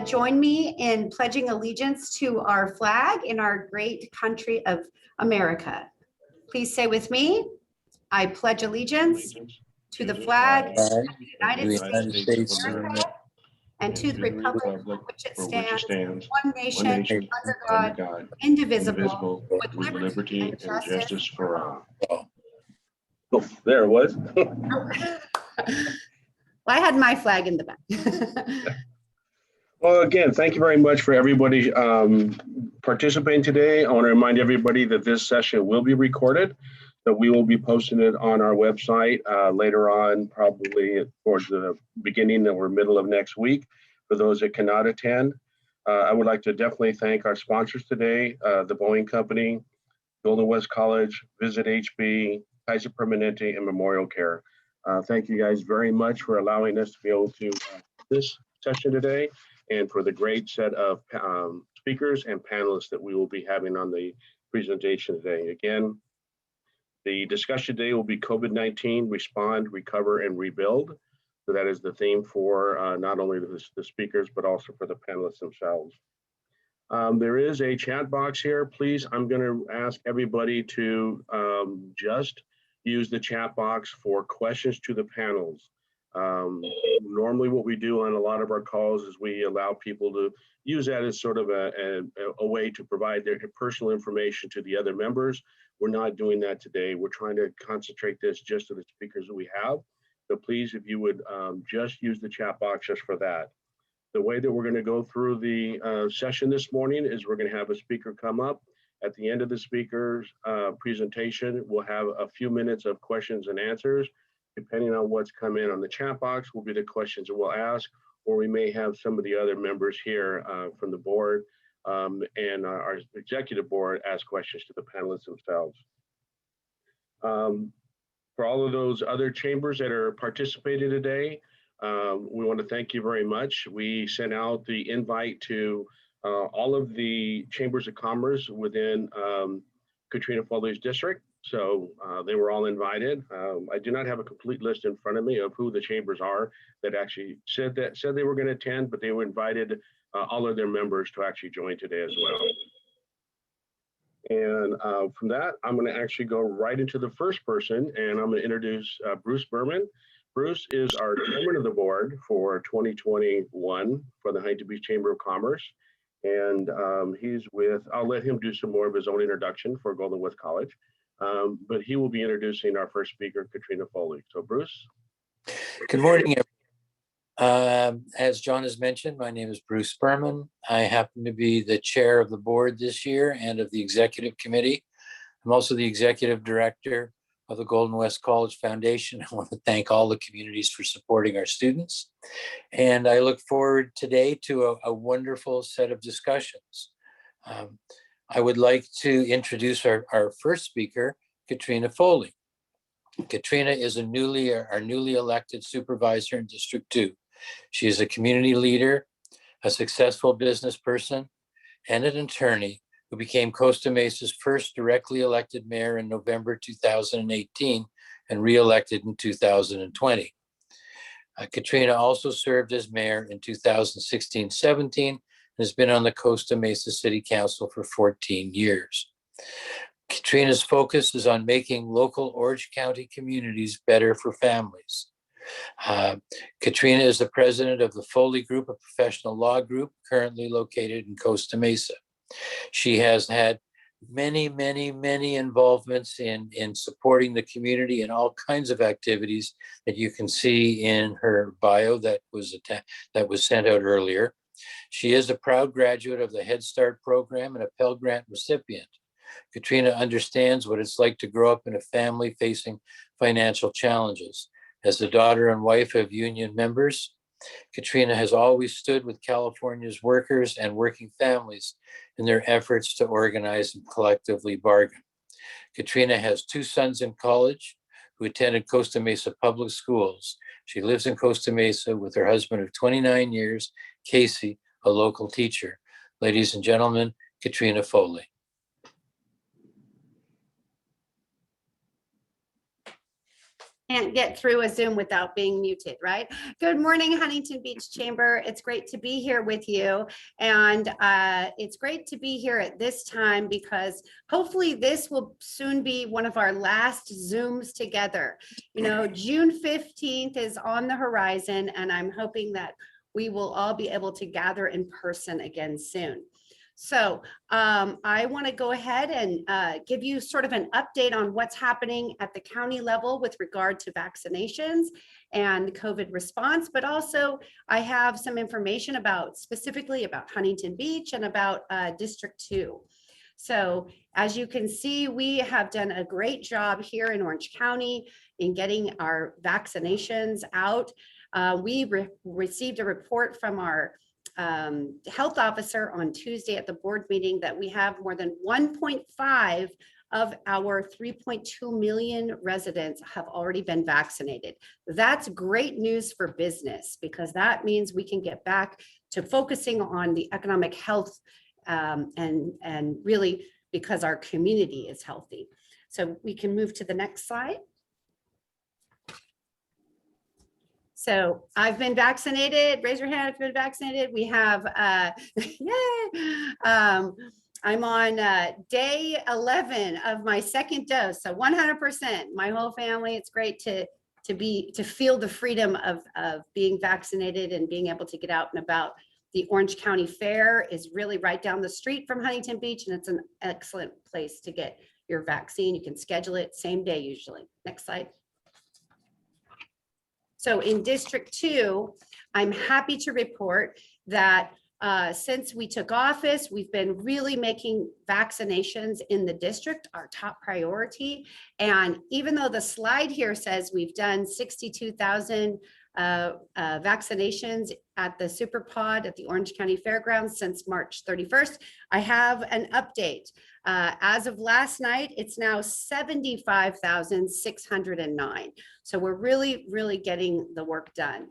Join me in pledging allegiance to our flag in our great country of America. Please say with me, I pledge allegiance to the flag of the United States of America and to the republic for which it stands, one nation, under God, indivisible, with liberty and justice for all. Oh, there it was. Well, I had my flag in the back. Well, again, thank you very much for everybody participating today. I want to remind everybody that this session will be recorded, that we will be posting it on our website later on, probably towards the beginning or middle of next week for those that cannot attend. I would like to definitely thank our sponsors today, the Boeing Company, Golden West College, Visit HB, Kaiser Permanente, and Memorial Care. Thank you guys very much for allowing us to be able to this session today, and for the great set of speakers and panelists that we will be having on the presentation today. Again, the discussion today will be COVID-19, respond, recover, and rebuild. So that is the theme for not only the speakers, but also for the panelists themselves. There is a chat box here. Please, I'm going to ask everybody to just use the chat box for questions to the panels. Normally what we do on a lot of our calls is we allow people to use that as sort of a way to provide their personal information to the other members. We're not doing that today. We're trying to concentrate this just to the speakers that we have. So please, if you would just use the chat box just for that. The way that we're going to go through the session this morning is we're going to have a speaker come up. At the end of the speaker's presentation, we'll have a few minutes of questions and answers. Depending on what's come in on the chat box will be the questions that we'll ask, or we may have some of the other members here from the board and our executive board ask questions to the panelists themselves. For all of those other chambers that are participating today, we want to thank you very much. We sent out the invite to all of the chambers of commerce within Katrina Foley's district. So they were all invited. I do not have a complete list in front of me of who the chambers are that actually said they were going to attend, but they were invited all of their members to actually join today as well. And from that, I'm going to actually go right into the first person, and I'm going to introduce Bruce Berman. Bruce is our chairman of the board for 2021 for the Huntington Beach Chamber of Commerce. And he's with, I'll let him do some more of his own introduction for Golden West College. But he will be introducing our first speaker, Katrina Foley. So Bruce. Good morning, everyone. As John has mentioned, my name is Bruce Berman. I happen to be the chair of the board this year and of the executive committee. I'm also the executive director of the Golden West College Foundation. I want to thank all the communities for supporting our students. And I look forward today to a wonderful set of discussions. I would like to introduce our first speaker, Katrina Foley. Katrina is our newly elected supervisor in District 2. She is a community leader, a successful business person, and an attorney who became Costa Mesa's first directly elected mayor in November 2018 and re-elected in 2020. Katrina also served as mayor in 2016-17 and has been on the Costa Mesa City Council for 14 years. Katrina's focus is on making local Orange County communities better for families. Katrina is the president of the Foley Group, a professional law group currently located in Costa Mesa. She has had many involvements in supporting the community in all kinds of activities that you can see in her bio that was sent out earlier. She is a proud graduate of the Head Start program and a Pell Grant recipient. Katrina understands what it's like to grow up in a family facing financial challenges. As the daughter and wife of union members, Katrina has always stood with California's workers and working families in their efforts to organize and collectively bargain. Katrina has two sons in college who attended Costa Mesa Public Schools. She lives in Costa Mesa with her husband of 29 years, Casey, a local teacher. Ladies and gentlemen, Katrina Foley. Can't get through a Zoom without being muted, right? Good morning, Huntington Beach Chamber. It's great to be here with you. And it's great to be here at this time because hopefully this will soon be one of our last Zooms together. You know, June 15th is on the horizon, and I'm hoping that we will all be able to gather in person again soon. So I want to go ahead and give you sort of an update on what's happening at the county level with regard to vaccinations and COVID response, but also I have some information about specifically about Huntington Beach and about District 2. So as you can see, we have done a great job here in Orange County in getting our vaccinations out. We received a report from our health officer on Tuesday at the board meeting that we have more than 1.5 of our 3.2 million residents have already been vaccinated. That's great news for business because that means we can get back to focusing on the economic health and really because our community is healthy. So we can move to the next slide. So I've been vaccinated. Raise your hand if you've been vaccinated. We have, yay. I'm on day 11 of my second dose. So 100%, my whole family. It's great to feel the freedom of being vaccinated and being able to get out and about. The Orange County Fair is really right down the street from Huntington Beach, and it's an excellent place to get your vaccine. You can schedule it same day usually. Next slide. So in District 2, I'm happy to report that since we took office, we've been really making vaccinations in the district our top priority. And even though the slide here says we've done 62,000 vaccinations at the Super Pod at the Orange County Fairgrounds since March 31st, I have an update. As of last night, it's now 75,609. So we're really, really getting the work done.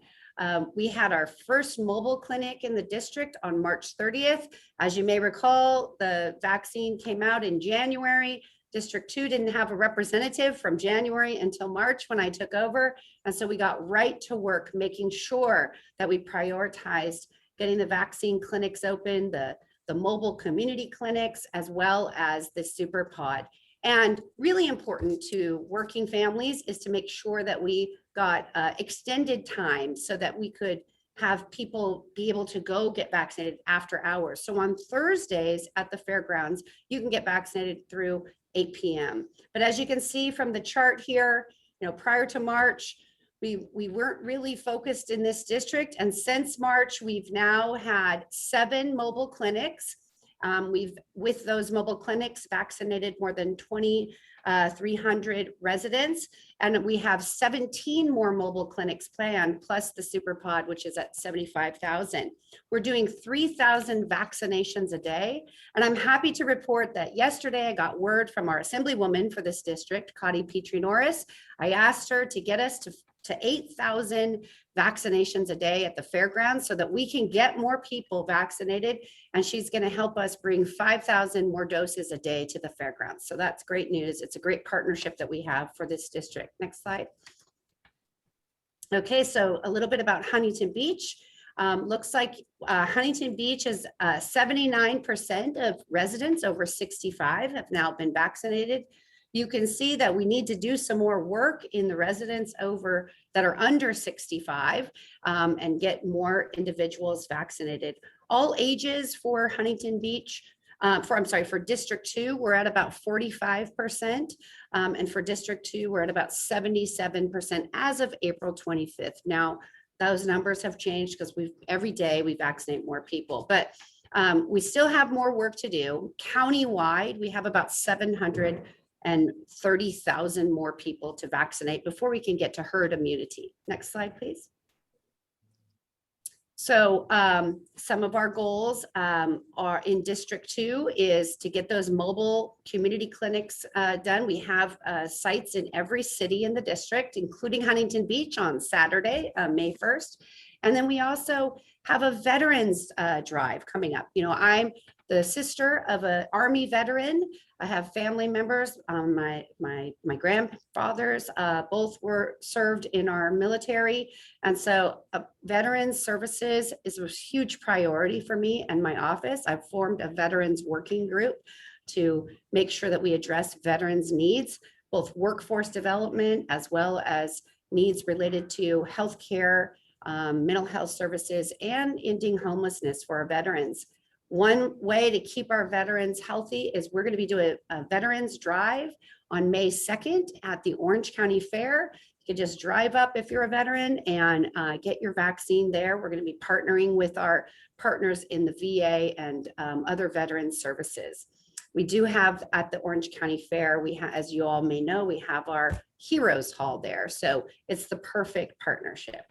We had our first mobile clinic in the district on March 30th. As you may recall, the vaccine came out in January. District 2 didn't have a representative from January until March when I took over. And so we got right to work making sure that we prioritized getting the vaccine clinics open, the mobile community clinics, as well as the Super Pod. And really important to working families is to make sure that we got extended time so that we could have people be able to go get vaccinated after hours. So on Thursdays at the fairgrounds, you can get vaccinated through 8 p.m. But as you can see from the chart here, you know, prior to March, we weren't really focused in this district. And since March, we've now had 7 mobile clinics. We've, with those mobile clinics, vaccinated more than 2,300 residents. And we have 17 more mobile clinics planned, plus the Super Pod, which is at 75,000. We're doing 3,000 vaccinations a day. And I'm happy to report that yesterday I got word from our Assemblywoman for this district, Connie Petrie-Norris. I asked her to get us to 8,000 vaccinations a day at the fairgrounds so that we can get more people vaccinated. And she's going to help us bring 5,000 more doses a day to the fairgrounds. So that's great news. It's a great partnership that we have for this district. Next slide. Okay, so a little bit about Huntington Beach. Looks like Huntington Beach is 79% of residents over 65 have now been vaccinated. You can see that we need to do some more work in the residents over that are under 65 and get more individuals vaccinated. All ages for Huntington Beach, for District 2, we're at about 45%. And for District 2, we're at about 77% as of April 25th. Now, those numbers have changed because every day we vaccinate more people, but we still have more work to do. Countywide, we have about 730,000 more people to vaccinate before we can get to herd immunity. Next slide, please. So some of our goals are in District 2 is to get those mobile community clinics done. We have sites in every city in the district, including Huntington Beach on Saturday, May 1st. And then we also have a veterans drive coming up. You know, I'm the sister of an Army veteran. I have family members. My grandfathers both were served in our military. And so veterans services is a huge priority for me and my office. I've formed a veterans working group to make sure that we address veterans' needs, both workforce development as well as needs related to healthcare, mental health services, and ending homelessness for our veterans. One way to keep our veterans healthy is we're going to be doing a veterans drive on May 2nd at the Orange County Fair. You can just drive up if you're a veteran and get your vaccine there. We're going to be partnering with our partners in the VA and other veterans services. We do have at the Orange County Fair, as you all may know, we have our Heroes Hall there. So it's the perfect partnership.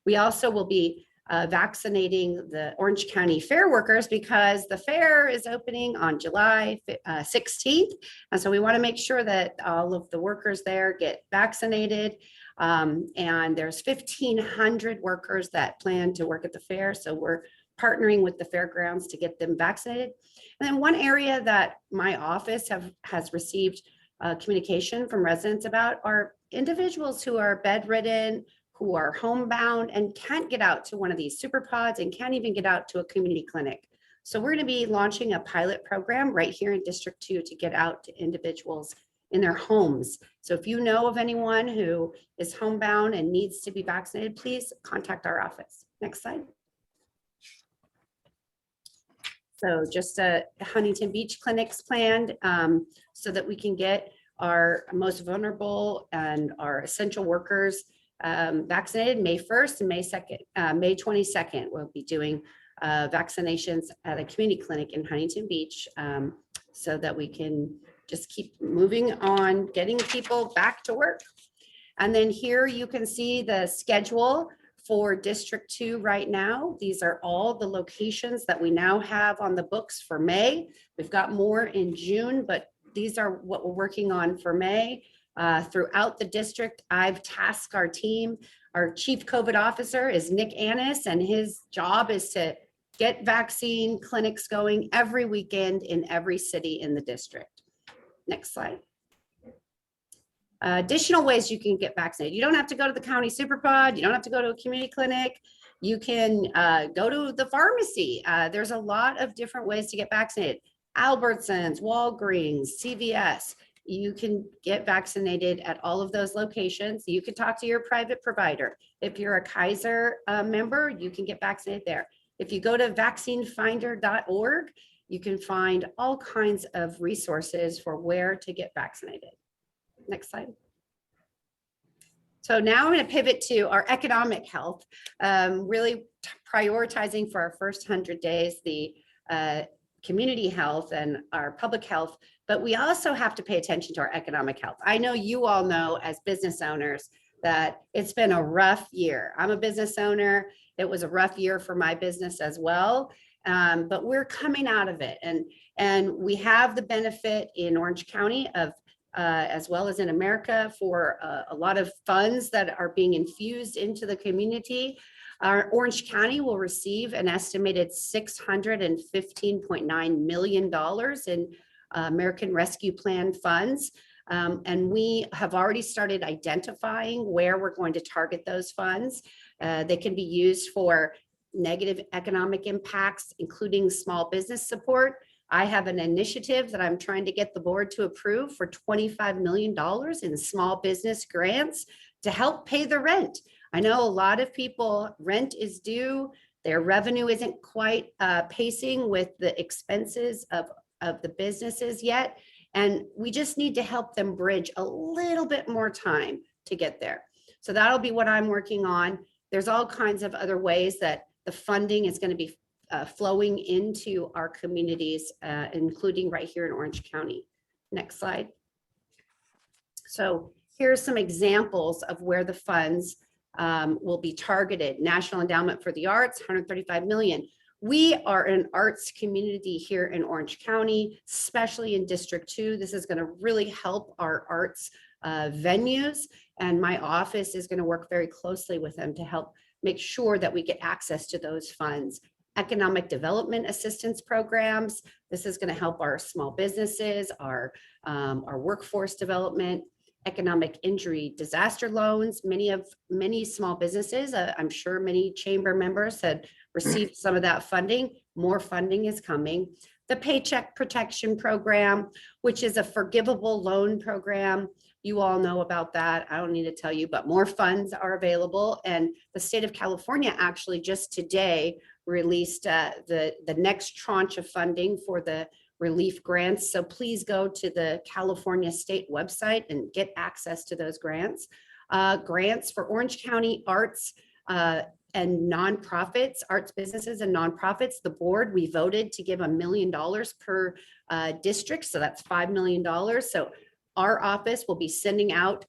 We also will be vaccinating the Orange County Fair workers because the fair is opening on July 16th. And so we want to make sure that all of the workers there get vaccinated. And there's 1,500 workers that plan to work at the fair. So we're partnering with the fairgrounds to get them vaccinated. And then one area that my office has received communication from residents about are individuals who are bedridden, who are homebound and can't get out to one of these super pods and can't even get out to a community clinic. So we're going to be launching a pilot program right here in District 2 to get out to individuals in their homes. So if you know of anyone who is homebound and needs to be vaccinated, please contact our office. Next slide. So just Huntington Beach clinics planned so that we can get our most vulnerable and our essential workers vaccinated May 1st and May 2nd, May 22nd. We'll be doing vaccinations at a community clinic in Huntington Beach so that we can just keep moving on, getting people back to work. And then here you can see the schedule for District 2 right now. These are all the locations that we now have on the books for May. We've got more in June, but these are what we're working on for May. Throughout the district, I've tasked our team. Our chief COVID officer is Nick Annis, and his job is to get vaccine clinics going every weekend in every city in the district. Next slide. Additional ways you can get vaccinated. You don't have to go to the county superpod. You don't have to go to a community clinic. You can go to the pharmacy. There's a lot of different ways to get vaccinated. Albertsons, Walgreens, CVS. You can get vaccinated at all of those locations. You can talk to your private provider. If you're a Kaiser member, you can get vaccinated there. If you go to vaccinefinder.org, you can find all kinds of resources for where to get vaccinated. Next slide. So now I'm going to pivot to our economic health, really prioritizing for our first 100 days the community health and our public health, but we also have to pay attention to our economic health. I know you all know as business owners that it's been a rough year. I'm a business owner. It was a rough year for my business as well, but we're coming out of it. And we have the benefit in Orange County of as well as in America for a lot of funds that are being infused into the community. Our Orange County will receive an estimated $615.9 million in American Rescue Plan funds. And we have already started identifying where we're going to target those funds. They can be used for negative economic impacts, including small business support. I have an initiative that I'm trying to get the board to approve for $25 million in small business grants to help pay the rent. I know a lot of people, rent is due, their revenue isn't quite pacing with the expenses of the businesses yet. And we just need to help them bridge a little bit more time to get there. So that'll be what I'm working on. There's all kinds of other ways that the funding is going to be flowing into our communities, including right here in Orange County. Next slide. So here's some examples of where the funds will be targeted. National Endowment for the Arts, $135 million. We are an arts community here in Orange County, especially in District 2. This is going to really help our arts venues, and my office is going to work very closely with them to help make sure that we get access to those funds. Economic development assistance programs. This is going to help our small businesses, our workforce development. Economic injury disaster loans. Many small businesses, I'm sure many chamber members had received some of that funding. More funding is coming. The Paycheck Protection Program, which is a forgivable loan program. You all know about that. I don't need to tell you, but more funds are available. And the state of California actually just today released the next tranche of funding for the relief grants. So please go to the California state website and get access to those grants. Grants for Orange County arts and nonprofits, arts businesses and nonprofits. The board, we voted to give $1 million per district. So that's $5 million. So our office will be sending out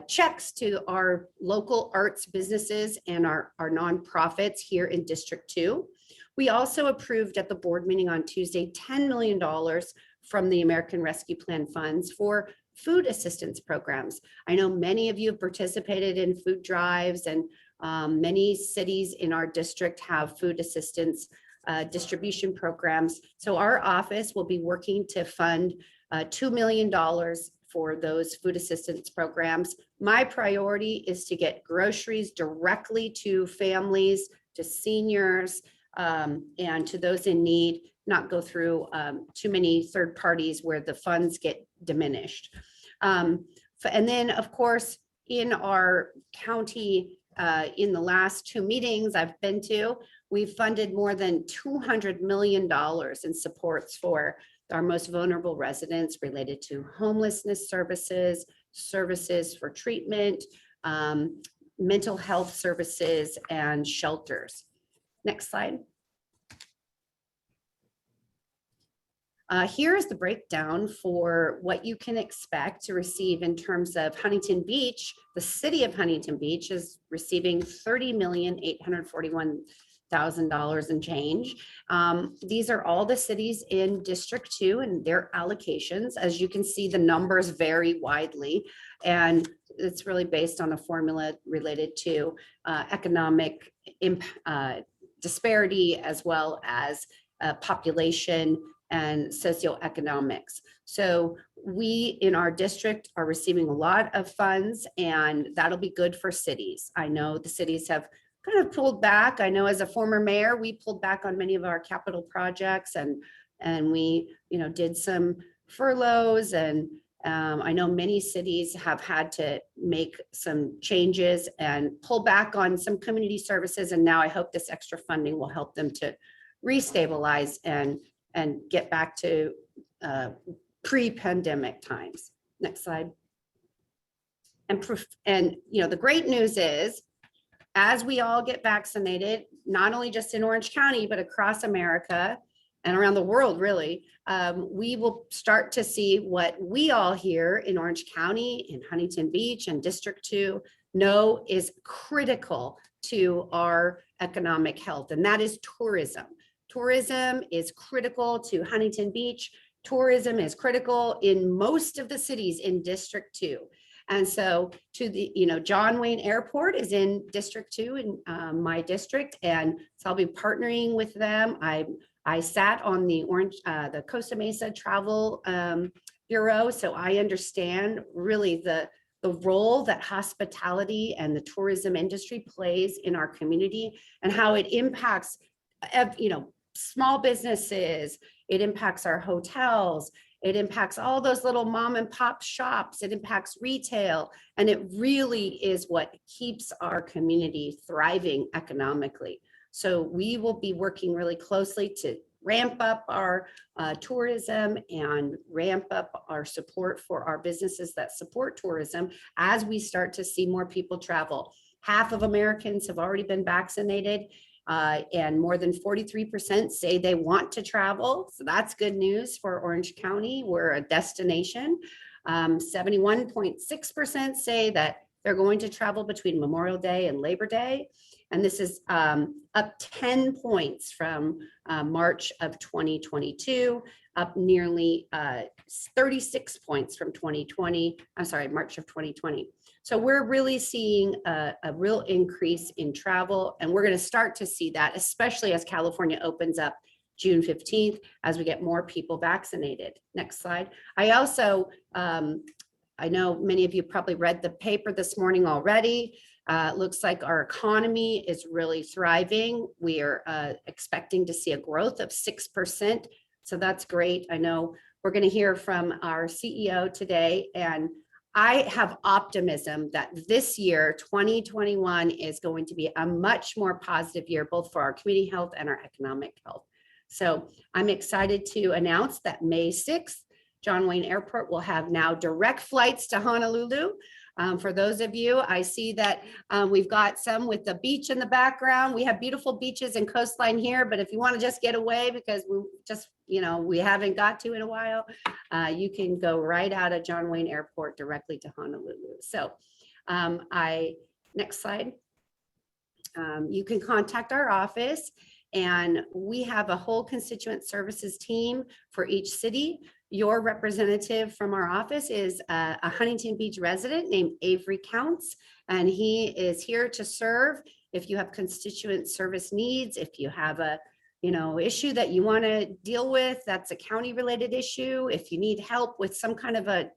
checks to our local arts businesses and our nonprofits here in District 2. We also approved at the board meeting on Tuesday, $10 million from the American Rescue Plan funds for food assistance programs. I know many of you have participated in food drives, and many cities in our district have food assistance distribution programs. So our office will be working to fund $2 million for those food assistance programs. My priority is to get groceries directly to families, to seniors, and to those in need, not go through too many third parties where the funds get diminished. And then, of course, in our county, in the last 2 meetings I've been to, we've funded more than $200 million in supports for our most vulnerable residents related to homelessness services, services for treatment, mental health services, and shelters. Next slide. Here's the breakdown for what you can expect to receive in terms of Huntington Beach. The city of Huntington Beach is receiving $30,841,000 and change. These are all the cities in District 2 and their allocations. As you can see, the numbers vary widely, and it's really based on a formula related to economic disparity, as well as population and socioeconomics. So we in our district are receiving a lot of funds, and that'll be good for cities. I know the cities have kind of pulled back. I know as a former mayor, we pulled back on many of our capital projects, and we did some furloughs, and I know many cities have had to make some changes and pull back on some community services. And now I hope this extra funding will help them to restabilize and get back to pre-pandemic times. Next slide. And the great news is, as we all get vaccinated, not only just in Orange County, but across America and around the world, really, we will start to see what we all here in Orange County, in Huntington Beach and District 2 know is critical to our economic health, and that is tourism. Tourism is critical to Huntington Beach. Tourism is critical in most of the cities in District 2. And so to the, John Wayne Airport is in District 2 in my district, and so I'll be partnering with them. I sat on the Costa Mesa Travel Bureau, so I understand really the role that hospitality and the tourism industry plays in our community, and how it impacts, small businesses. It impacts our hotels. It impacts all those little mom and pop shops. It impacts retail, and it really is what keeps our community thriving economically. So we will be working really closely to ramp up our tourism and ramp up our support for our businesses that support tourism as we start to see more people travel. Half of Americans have already been vaccinated, and more than 43% say they want to travel. So that's good news for Orange County. We're a destination. 71.6% say that they're going to travel between Memorial Day and Labor Day. And this is up 10 points from March of 2022, up nearly 36 points from March of 2020. So we're really seeing a real increase in travel, and we're going to start to see that, especially as California opens up June 15th, as we get more people vaccinated. Next slide. I also, I know many of you probably read the paper this morning already. It looks like our economy is really thriving. We are expecting to see a growth of 6%. So that's great. I know we're going to hear from our CEO today, and I have optimism that this year, 2021, is going to be a much more positive year, both for our community health and our economic health. So I'm excited to announce that May 6th, John Wayne Airport will have now direct flights to Honolulu. For those of you, I see that we've got some with the beach in the background. We have beautiful beaches and coastline here, but if you want to just get away because we just, we haven't got to in a while, you can go right out of John Wayne Airport directly to Honolulu. So next slide. You can contact our office, and we have a whole constituent services team for each city. Your representative from our office is a Huntington Beach resident named Avery Counts, and he is here to serve. If you have constituent service needs, if you have a issue that you want to deal with, that's a county related issue, if you need help with some kind of a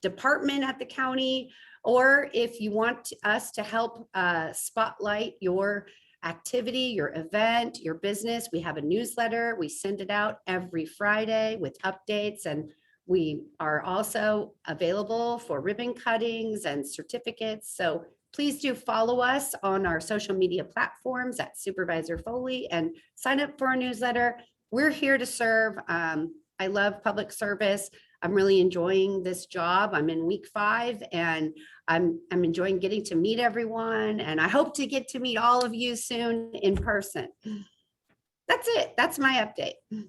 department at the county, or if you want us to help spotlight your activity, your event, your business, we have a newsletter. We send it out every Friday with updates, and we are also available for ribbon cuttings and certificates. So please do follow us on our social media platforms at Supervisor Foley and sign up for our newsletter. We're here to serve. I love public service. I'm really enjoying this job. I'm in week 5, and I'm enjoying getting to meet everyone, and I hope to get to meet all of you soon in person. That's it. That's my update.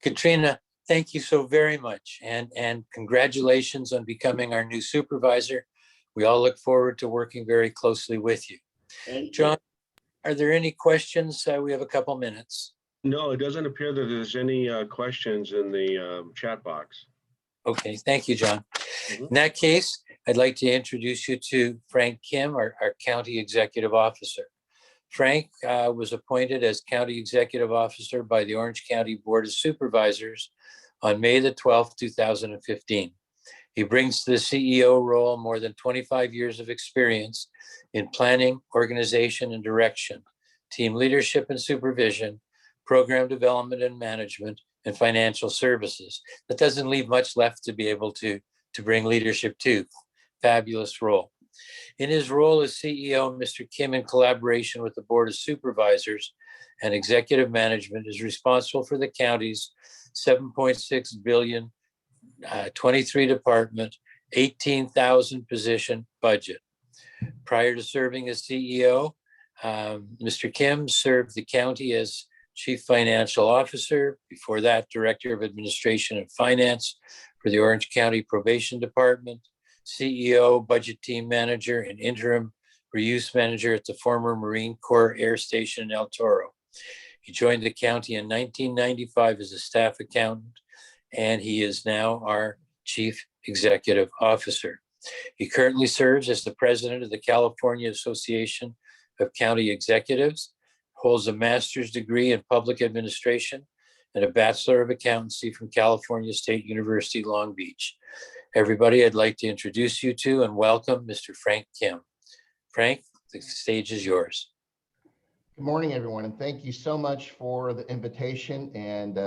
Katrina, thank you so very much, and congratulations on becoming our new supervisor. We all look forward to working very closely with you. John, are there any questions? We have a couple minutes. No, it doesn't appear that there's any questions in the chat box. Okay, thank you, John. In that case, I'd like to introduce you to Frank Kim, our County Executive Officer. Frank was appointed as County Executive Officer by the Orange County Board of Supervisors on May the 12th, 2015. He brings to the CEO role more than 25 years of experience in planning, organization, and direction, team leadership and supervision, program development and management, and financial services. That doesn't leave much left to be able to bring leadership to. Fabulous role. In his role as CEO, Mr. Kim, in collaboration with the Board of Supervisors and Executive Management, is responsible for the county's $7.6 billion, 23 department, 18,000 position budget. Prior to serving as CEO, Mr. Kim served the county as Chief Financial Officer, before that, Director of Administration and Finance for the Orange County Probation Department, CEO, Budget Team Manager, and Interim Reuse Manager at the former Marine Corps Air Station in El Toro. He joined the county in 1995 as a staff accountant, and he is now our Chief Executive Officer. He currently serves as the President of the California Association of County Executives, holds a master's degree in public administration and a Bachelor of Accountancy from California State University, Long Beach. Everybody, I'd like to introduce you to and welcome Mr. Frank Kim. Frank, the stage is yours. Good morning, everyone, and thank you so much for the invitation. And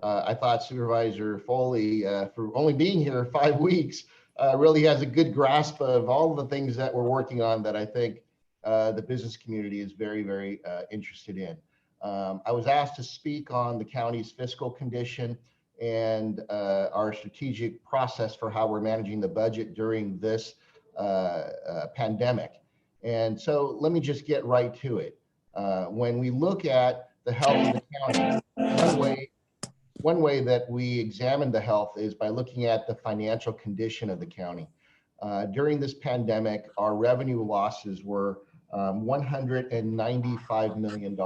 I thought Supervisor Foley, for only being here 5 weeks, really has a good grasp of all of the things that we're working on that I think the business community is very, very interested in. I was asked to speak on the county's fiscal condition and our strategic process for how we're managing the budget during this pandemic. And so let me just get right to it. When we look at the health of the county, one way that we examine the health is by looking at the financial condition of the county. During this pandemic, our revenue losses were $195 million.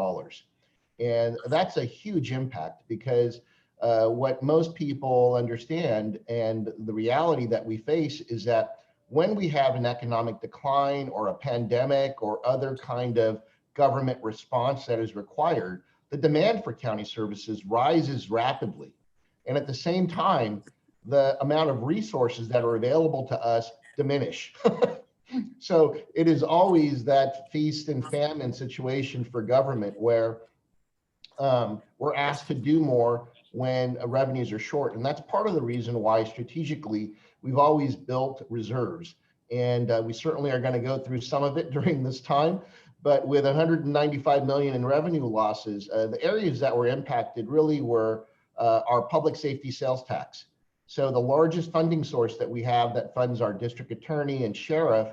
And that's a huge impact because what most people understand and the reality that we face is that when we have an economic decline or a pandemic or other kind of government response that is required, the demand for county services rises rapidly. And at the same time, the amount of resources that are available to us diminish. So it is always that feast and famine situation for government where we're asked to do more when revenues are short. And that's part of the reason why strategically we've always built reserves. And we certainly are going to go through some of it during this time. But with 195 million in revenue losses, the areas that were impacted really were our public safety sales tax. So the largest funding source that we have that funds our district attorney and sheriff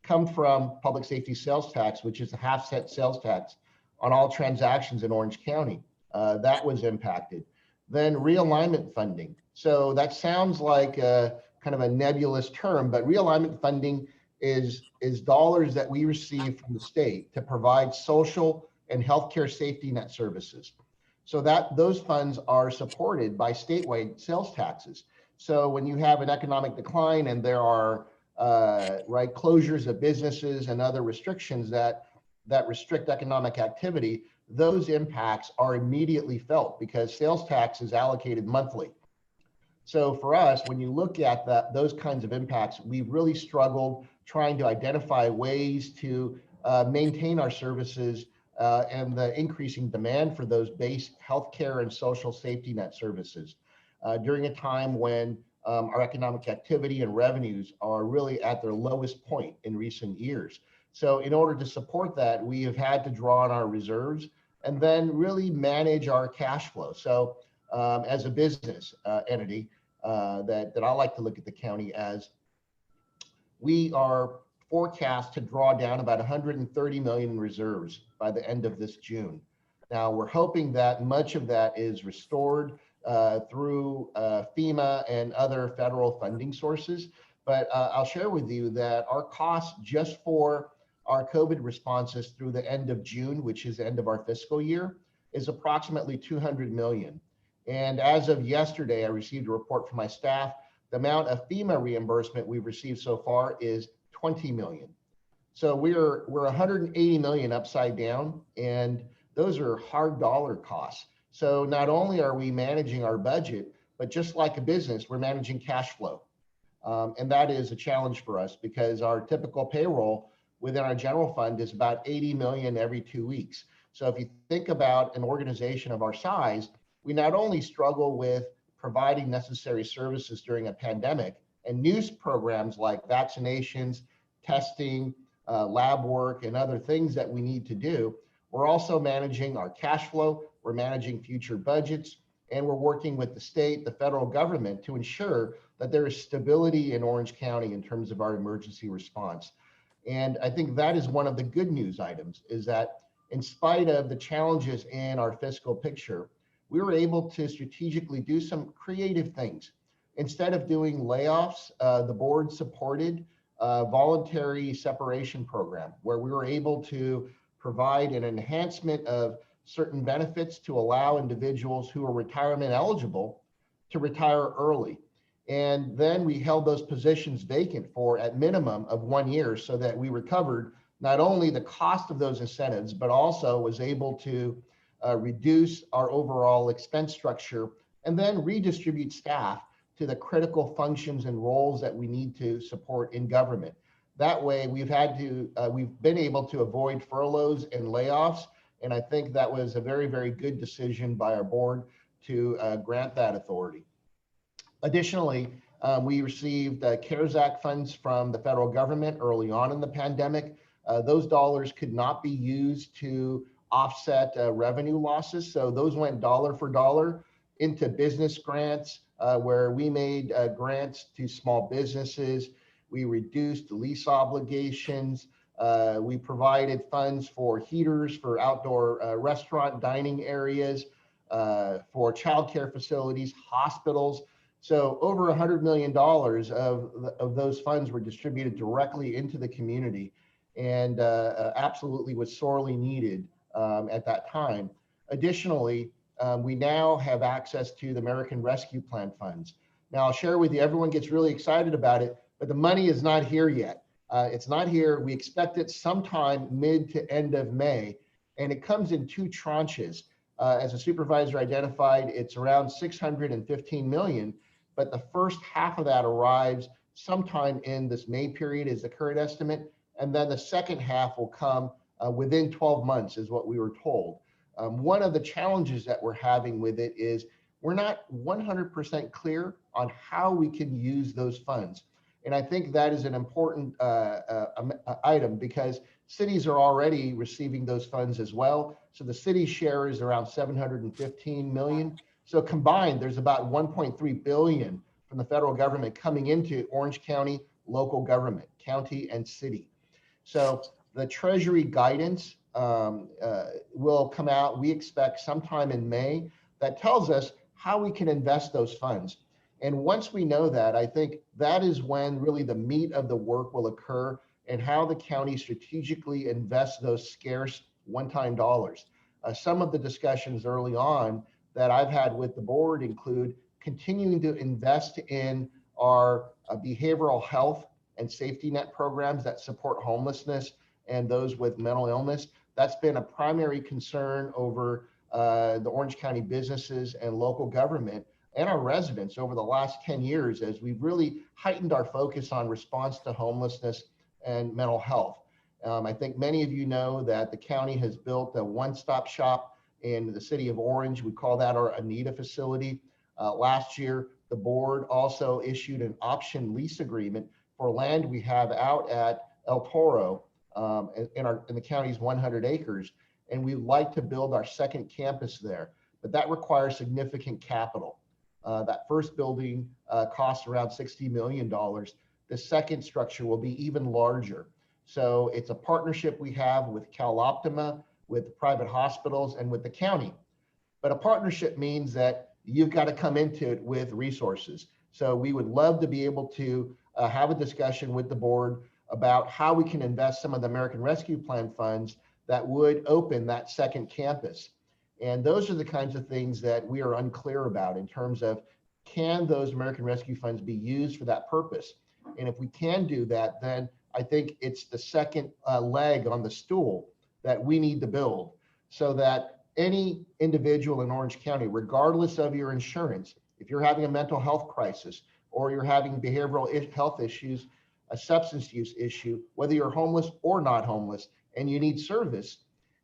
come from public safety sales tax, which is a half-cent sales tax on all transactions in Orange County. That was impacted. Then realignment funding. So that sounds like kind of a nebulous term, but realignment funding is dollars that we receive from the state to provide social and healthcare safety net services. So that those funds are supported by statewide sales taxes. So when you have an economic decline and there are closures of businesses and other restrictions that restrict economic activity, those impacts are immediately felt because sales tax is allocated monthly. So for us, when you look at those kinds of impacts, we've really struggled trying to identify ways to maintain our services and the increasing demand for those base healthcare and social safety net services during a time when our economic activity and revenues are really at their lowest point in recent years. So in order to support that, we have had to draw on our reserves and then really manage our cash flow. So as a business entity that I like to look at the county as, we are forecast to draw down about 130 million in reserves by the end of this June. Now we're hoping that much of that is restored through FEMA and other federal funding sources. But I'll share with you that our costs just for our COVID responses through the end of June, which is the end of our fiscal year, is approximately 200 million. And as of yesterday, I received a report from my staff. The amount of FEMA reimbursement we've received so far is 20 million. So we're 180 million upside down, and those are hard dollar costs. So not only are we managing our budget, but just like a business, we're managing cash flow. And that is a challenge for us because our typical payroll within our general fund is about 80 million every 2 weeks. So if you think about an organization of our size, we not only struggle with providing necessary services during a pandemic and news programs like vaccinations, testing, lab work, and other things that we need to do, we're also managing our cash flow, we're managing future budgets, and we're working with the state, the federal government to ensure that there is stability in Orange County in terms of our emergency response. And I think that is one of the good news items, is that in spite of the challenges in our fiscal picture, we were able to strategically do some creative things. Instead of doing layoffs, the board supported a voluntary separation program where we were able to provide an enhancement of certain benefits to allow individuals who are retirement eligible to retire early. And then we held those positions vacant for at minimum of 1 year so that we recovered not only the cost of those incentives, but also was able to reduce our overall expense structure and then redistribute staff to the critical functions and roles that we need to support in government. That way we've been able to avoid furloughs and layoffs. And I think that was a very, very good decision by our board to grant that authority. Additionally, we received CARES Act funds from the federal government early on in the pandemic. Those dollars could not be used to offset revenue losses. So those went dollar for dollar into business grants, where we made grants to small businesses. We reduced lease obligations. We provided funds for heaters for outdoor restaurant dining areas, for childcare facilities, hospitals. So over $100 million of those funds were distributed directly into the community, and absolutely was sorely needed at that time. Additionally, we now have access to the American Rescue Plan funds. Now I'll share with you, everyone gets really excited about it, but the money is not here yet. It's not here. We expect it sometime mid to end of May, and it comes in 2 tranches. As a supervisor identified, it's around 615 million, but the first half of that arrives sometime in this May period is the current estimate, and then the second half will come within 12 months is what we were told. One of the challenges that we're having with it is we're not 100% clear on how we can use those funds. And I think that is an important item because cities are already receiving those funds as well. So the city share is around 715 million. So combined, there's about 1.3 billion from the federal government coming into Orange County local government, county and city. So the Treasury guidance will come out, we expect sometime in May, that tells us how we can invest those funds. And once we know that, I think that is when really the meat of the work will occur and how the county strategically invests those scarce one-time dollars. Some of the discussions early on that I've had with the board include continuing to invest in our behavioral health and safety net programs that support homelessness and those with mental illness. That's been a primary concern over the Orange County businesses and local government and our residents over the last 10 years as we've really heightened our focus on response to homelessness and mental health. I think many of you know that the county has built a one-stop shop in the city of Orange. We call that our Anita facility. Last year, the board also issued an option lease agreement for land we have out at El Toro in the county's 100 acres. And we'd like to build our second campus there, but that requires significant capital. That first building costs around $60 million. The second structure will be even larger. So it's a partnership we have with CalOptima, with private hospitals, and with the county. But a partnership means that you've got to come into it with resources. So we would love to be able to have a discussion with the board about how we can invest some of the American Rescue Plan funds that would open that second campus. And those are the kinds of things that we are unclear about in terms of, can those American Rescue funds be used for that purpose? And if we can do that, then I think it's the second leg on the stool that we need to build so that any individual in Orange County, regardless of your insurance, if you're having a mental health crisis or you're having behavioral health issues, a substance use issue, whether you're homeless or not homeless, and you need service,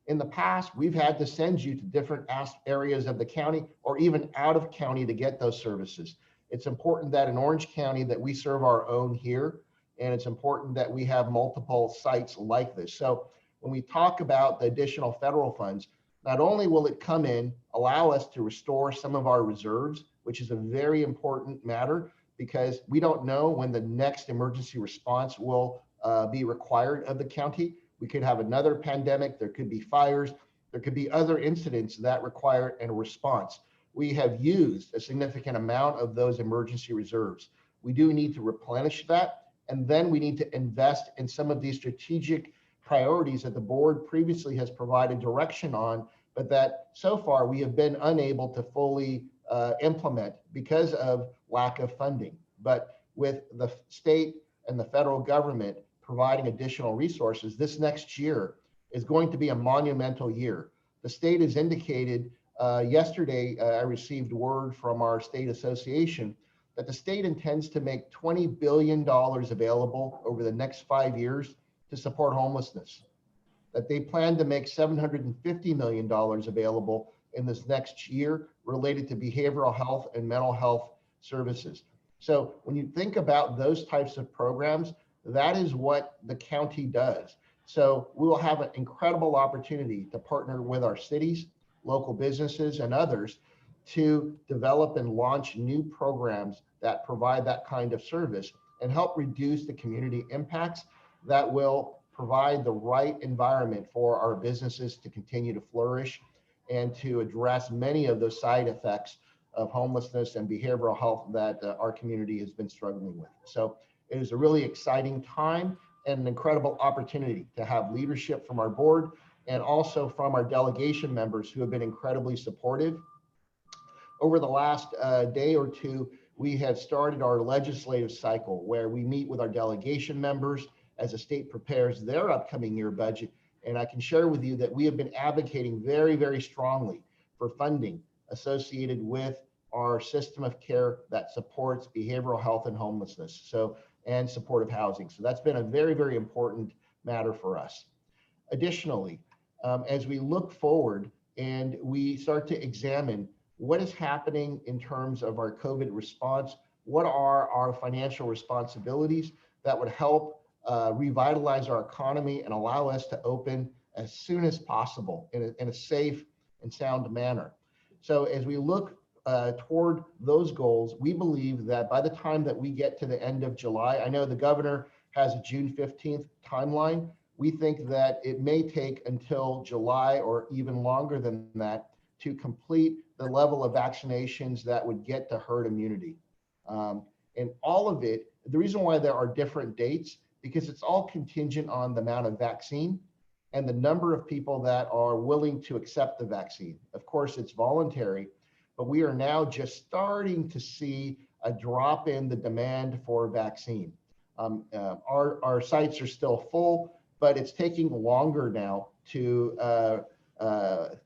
in the past, we've had to send you to different areas of the county or even out of county to get those services. It's important that in Orange County that we serve our own here, and it's important that we have multiple sites like this. So when we talk about the additional federal funds, not only will it come in, allow us to restore some of our reserves, which is a very important matter because we don't know when the next emergency response will be required of the county. We could have another pandemic, there could be fires, there could be other incidents that require a response. We have used a significant amount of those emergency reserves. We do need to replenish that, and then we need to invest in some of these strategic priorities that the board previously has provided direction on, but that so far we have been unable to fully implement because of lack of funding. But with the state and the federal government providing additional resources, this next year is going to be a monumental year. The state has indicated, yesterday I received word from our state association that the state intends to make $20 billion available over the next 5 years to support homelessness, that they plan to make $750 million available in this next year related to behavioral health and mental health services. So when you think about those types of programs, that is what the county does. So we will have an incredible opportunity to partner with our cities, local businesses, and others to develop and launch new programs that provide that kind of service and help reduce the community impacts that will provide the right environment for our businesses to continue to flourish and to address many of those side effects of homelessness and behavioral health that our community has been struggling with. So it is a really exciting time and an incredible opportunity to have leadership from our board and also from our delegation members who have been incredibly supportive. Over the last day or two, we have started our legislative cycle where we meet with our delegation members as the state prepares their upcoming year budget. And I can share with you that we have been advocating very, very strongly for funding associated with our system of care that supports behavioral health and homelessness, and supportive housing. So that's been a very, very important matter for us. Additionally, as we look forward and we start to examine what is happening in terms of our COVID response, what are our financial responsibilities that would help revitalize our economy and allow us to open as soon as possible in a safe and sound manner. So as we look toward those goals, we believe that by the time that we get to the end of July, I know the governor has a June 15th timeline. We think that it may take until July or even longer than that to complete the level of vaccinations that would get to herd immunity. And all of it, the reason why there are different dates, because it's all contingent on the amount of vaccine and the number of people that are willing to accept the vaccine. Of course, it's voluntary, but we are now just starting to see a drop in the demand for vaccine. Our sites are still full, but it's taking longer now to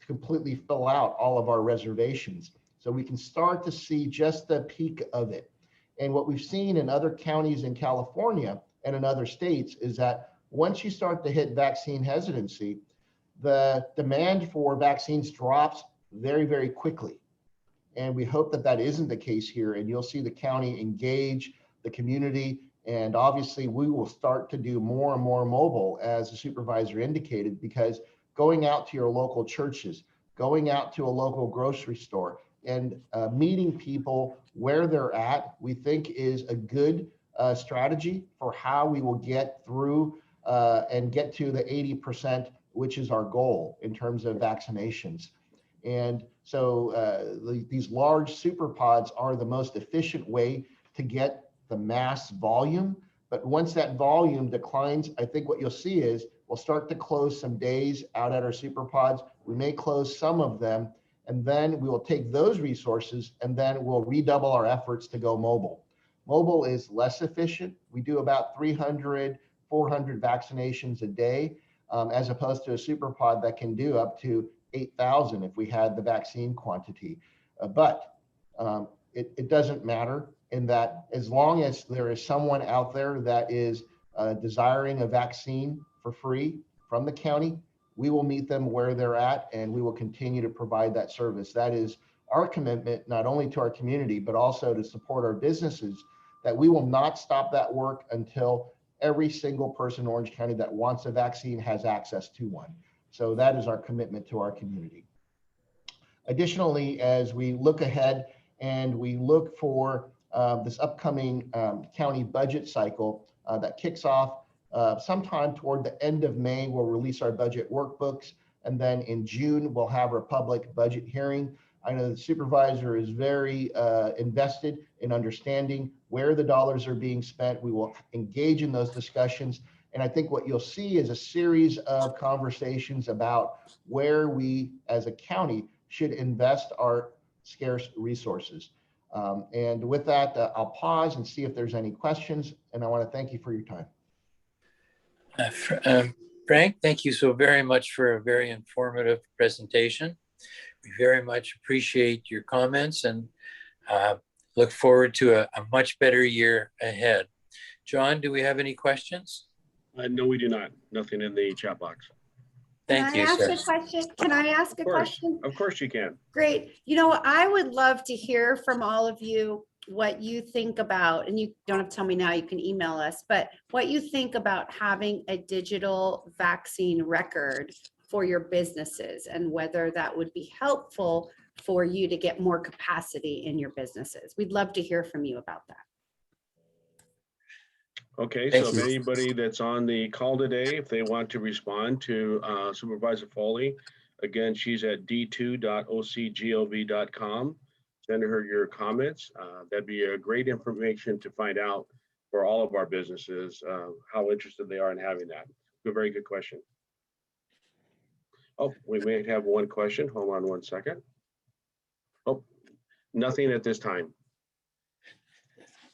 completely fill out all of our reservations. So we can start to see just the peak of it. And what we've seen in other counties in California and in other states is that once you start to hit vaccine hesitancy, the demand for vaccines drops very, very quickly. And we hope that that isn't the case here. And you'll see the county engage the community. And obviously we will start to do more and more mobile, as the supervisor indicated, because going out to your local churches, going out to a local grocery store, and meeting people where they're at, we think is a good strategy for how we will get through and get to the 80%, which is our goal in terms of vaccinations. And so these large super pods are the most efficient way to get the mass volume. But once that volume declines, I think what you'll see is we'll start to close some days out at our super pods. We may close some of them, and then we will take those resources and then we'll redouble our efforts to go mobile. Mobile is less efficient. We do about 300, 400 vaccinations a day, as opposed to a super pod that can do up to 8,000 if we had the vaccine quantity. But it doesn't matter, in that as long as there is someone out there that is desiring a vaccine for free from the county, we will meet them where they're at and we will continue to provide that service. That is our commitment, not only to our community, but also to support our businesses, that we will not stop that work until every single person in Orange County that wants a vaccine has access to one. So that is our commitment to our community. Additionally, as we look ahead and we look for this upcoming county budget cycle that kicks off sometime toward the end of May, we'll release our budget workbooks. And then in June, we'll have our public budget hearing. I know the supervisor is very invested in understanding where the dollars are being spent. We will engage in those discussions. And I think what you'll see is a series of conversations about where we as a county should invest our scarce resources. And with that, I'll pause and see if there's any questions. And I want to thank you for your time. Frank, thank you so very much for a very informative presentation. We very much appreciate your comments and look forward to a much better year ahead. John, do we have any questions? No, we do not. Nothing in the chat box. Thank you, sir. Can I ask a question? Of course you can. Great. You know, I would love to hear from all of you what you think about, and you don't have to tell me now, you can email us, but what you think about having a digital vaccine record for your businesses and whether that would be helpful for you to get more capacity in your businesses. We'd love to hear from you about that. Okay, Thank so if you. anybody that's on the call today, if they want to respond to Supervisor Foley, again, she's at d2.ocgov.com. Send her your comments. That'd be a great information to find out for all of our businesses, how interested they are in having that. A very good question. Oh, we may have one question. Hold on one second. Oh, nothing at this time.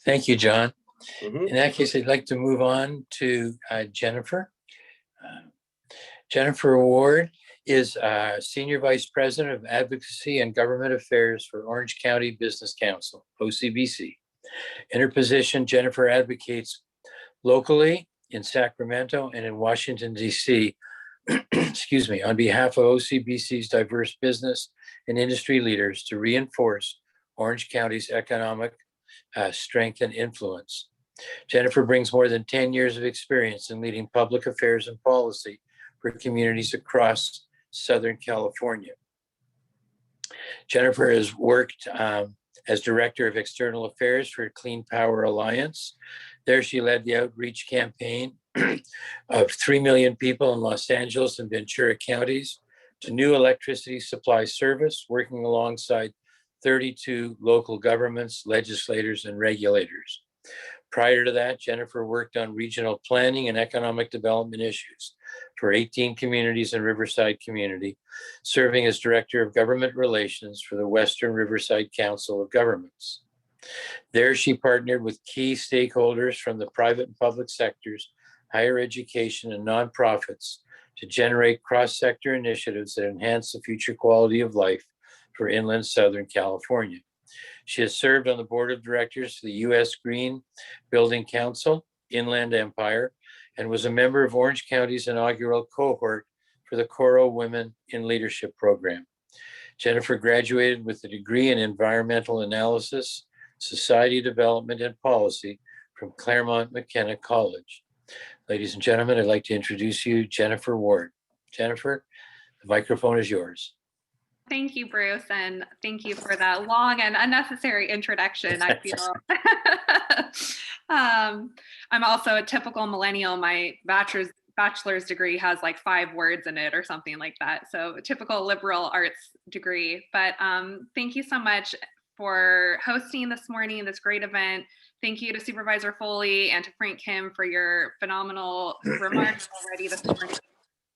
Thank you, John. Mhm. In that case, I'd like to move on to Jennifer. Jennifer Ward is Senior Vice President of Advocacy and Government Affairs for Orange County Business Council, OCBC. In her position, Jennifer advocates locally in Sacramento and in Washington, D.C., excuse me, on behalf of OCBC's diverse business and industry leaders to reinforce Orange County's economic strength and influence. Jennifer brings more than 10 years of experience in leading public affairs and policy for communities across Southern California. Jennifer has worked as Director of External Affairs for Clean Power Alliance. There she led the outreach campaign of 3 million people in Los Angeles and Ventura counties to new electricity supply service, working alongside 32 local governments, legislators, and regulators. Prior to that, Jennifer worked on regional planning and economic development issues for 18 communities in Riverside community, serving as Director of Government Relations for the Western Riverside Council of Governments. There, she partnered with key stakeholders from the private and public sectors, higher education, and nonprofits to generate cross-sector initiatives that enhance the future quality of life for inland Southern California. She has served on the board of directors for the U.S. Green Building Council, Inland Empire, and was a member of Orange County's inaugural cohort for the Coro Women in Leadership program. Jennifer graduated with a degree in environmental analysis, society development, and policy from Claremont McKenna College. Ladies and gentlemen, I'd like to introduce you, Jennifer Ward. Jennifer, the microphone is yours. Thank you, Bruce, and thank you for that long and unnecessary introduction. I feel I'm also a typical millennial. My bachelor's degree has like 5 words in it or something like that. So a typical liberal arts degree. But thank you so much for hosting this morning, this great event. Thank you to Supervisor Foley and to Frank Kim for your phenomenal remarks already this morning,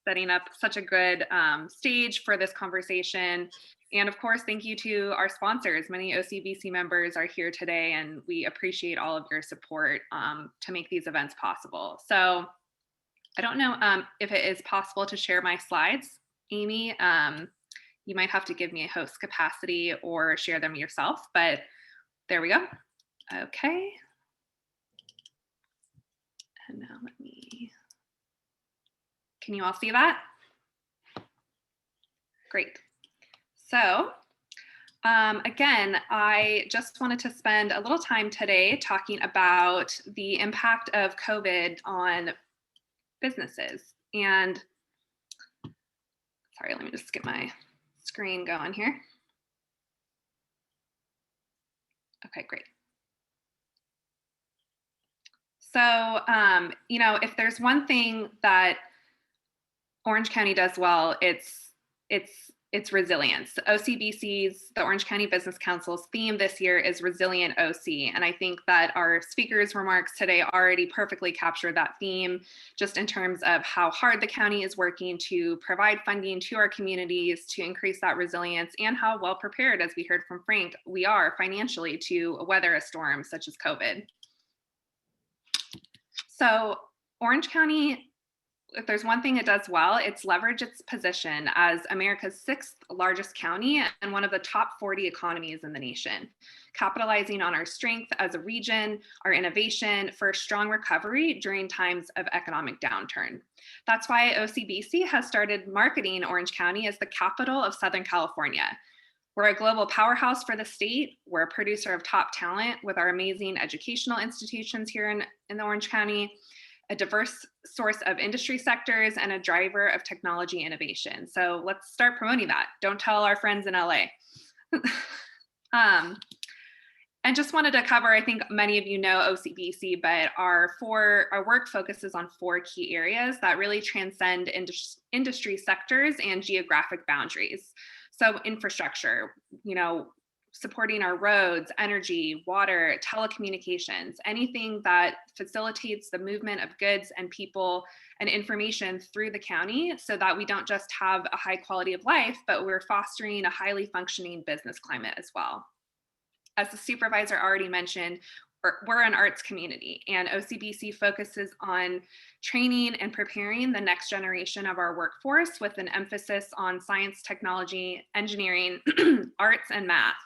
setting up such a good stage for this conversation. And of course, thank you to our sponsors. Many OCBC members are here today, and we appreciate all of your support to make these events possible. So I don't know if it is possible to share my slides. Amy, you might have to give me a host capacity or share them yourself, but there we go. Okay. And now let me, can you all see that? Great. So again, I just wanted to spend a little time today talking about the impact of COVID on businesses. And sorry, let me just get my screen going here. Okay, great. So, you know, if there's one thing that Orange County does well, it's resilience. OCBC's, the Orange County Business Council's theme this year is Resilient OC. And I think that our speakers' remarks today already perfectly captured that theme, just in terms of how hard the county is working to provide funding to our communities to increase that resilience, and how well prepared, as we heard from Frank, we are financially to weather a storm such as COVID. So Orange County, if there's one thing it does well, it's leverage its position as America's 6th largest county and one of the top 40 economies in the nation, capitalizing on our strength as a region, our innovation for strong recovery during times of economic downturn. That's why OCBC has started marketing Orange County as the capital of Southern California. We're a global powerhouse for the state. We're a producer of top talent with our amazing educational institutions here in the Orange County, a diverse source of industry sectors, and a driver of technology innovation. So let's start promoting that. Don't tell our friends in LA. And just wanted to cover, I think many of you know OCBC, but our work focuses on 4 key areas that really transcend industry sectors and geographic boundaries. So infrastructure, you know, supporting our roads, energy, water, telecommunications, anything that facilitates the movement of goods and people and information through the county, so that we don't just have a high quality of life, but we're fostering a highly functioning business climate as well. As the supervisor already mentioned, we're an arts community, and OCBC focuses on training and preparing the next generation of our workforce with an emphasis on science, technology, engineering, arts, and math.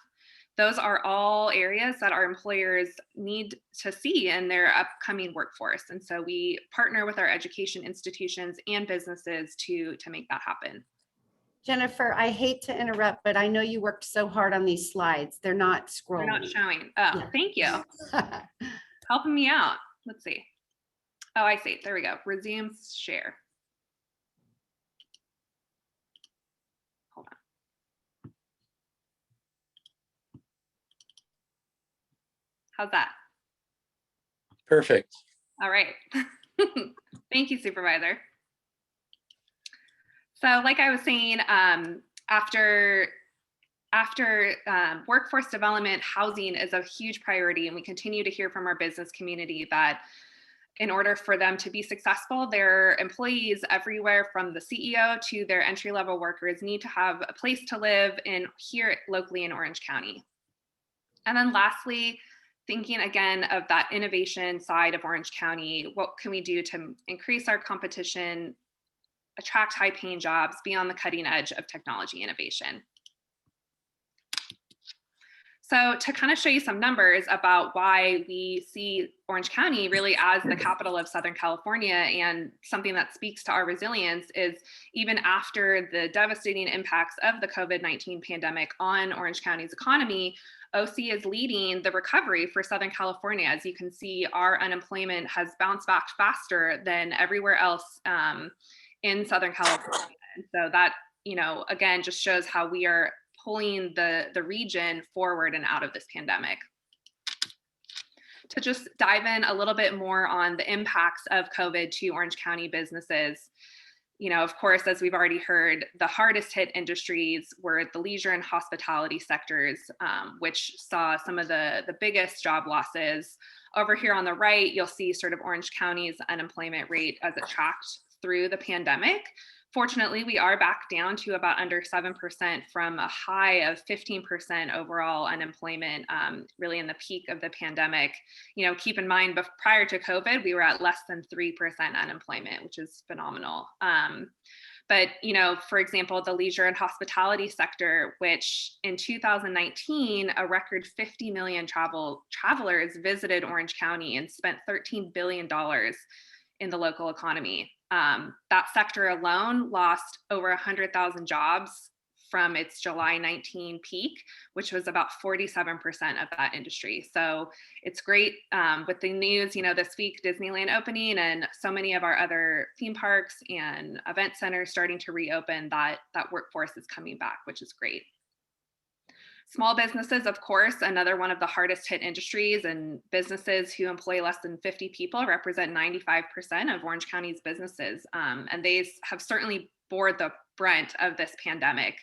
Those are all areas that our employers need to see in their upcoming workforce. And so we partner with our education institutions and businesses to make that happen. Jennifer, I hate to interrupt, but I know you worked so hard on these slides. They're not scrolling. They're not showing. Oh, Yeah. thank you. Helping me out. Let's see. Oh, I see. There we go. Resume share. Hold on. How's that? Perfect. All right. Thank you, Supervisor. So like I was saying, after workforce development, housing is a huge priority, and we continue to hear from our business community that in order for them to be successful, their employees everywhere from the CEO to their entry-level workers need to have a place to live in here locally in Orange County. And then lastly, thinking again of that innovation side of Orange County, what can we do to increase our competition, attract high-paying jobs, be on the cutting edge of technology innovation? So to kind of show you some numbers about why we see Orange County really as the capital of Southern California, and something that speaks to our resilience is even after the devastating impacts of the COVID-19 pandemic on Orange County's economy, OC is leading the recovery for Southern California. As you can see, our unemployment has bounced back faster than everywhere else in Southern California. And so that, again, just shows how we are pulling the region forward and out of this pandemic. To just dive in a little bit more on the impacts of COVID to Orange County businesses, of course, as we've already heard, the hardest hit industries were the leisure and hospitality sectors, which saw some of the biggest job losses. Over here on the right, you'll see sort of Orange County's unemployment rate as it tracked through the pandemic. Fortunately, we are back down to about under 7% from a high of 15% overall unemployment, really in the peak of the pandemic. Keep in mind, prior to COVID, we were at less than 3% unemployment, which is phenomenal. But, for example, the leisure and hospitality sector, which in 2019, a record 50 million travelers visited Orange County and spent $13 billion in the local economy. That sector alone lost over 100,000 jobs from its July 19 peak, which was about 47% of that industry. So it's great with the news, this week, Disneyland opening and so many of our other theme parks and event centers starting to reopen, that workforce is coming back, which is great. Small businesses, of course, another one of the hardest hit industries, and businesses who employ less than 50 people represent 95% of Orange County's businesses. And they have certainly bore the brunt of this pandemic.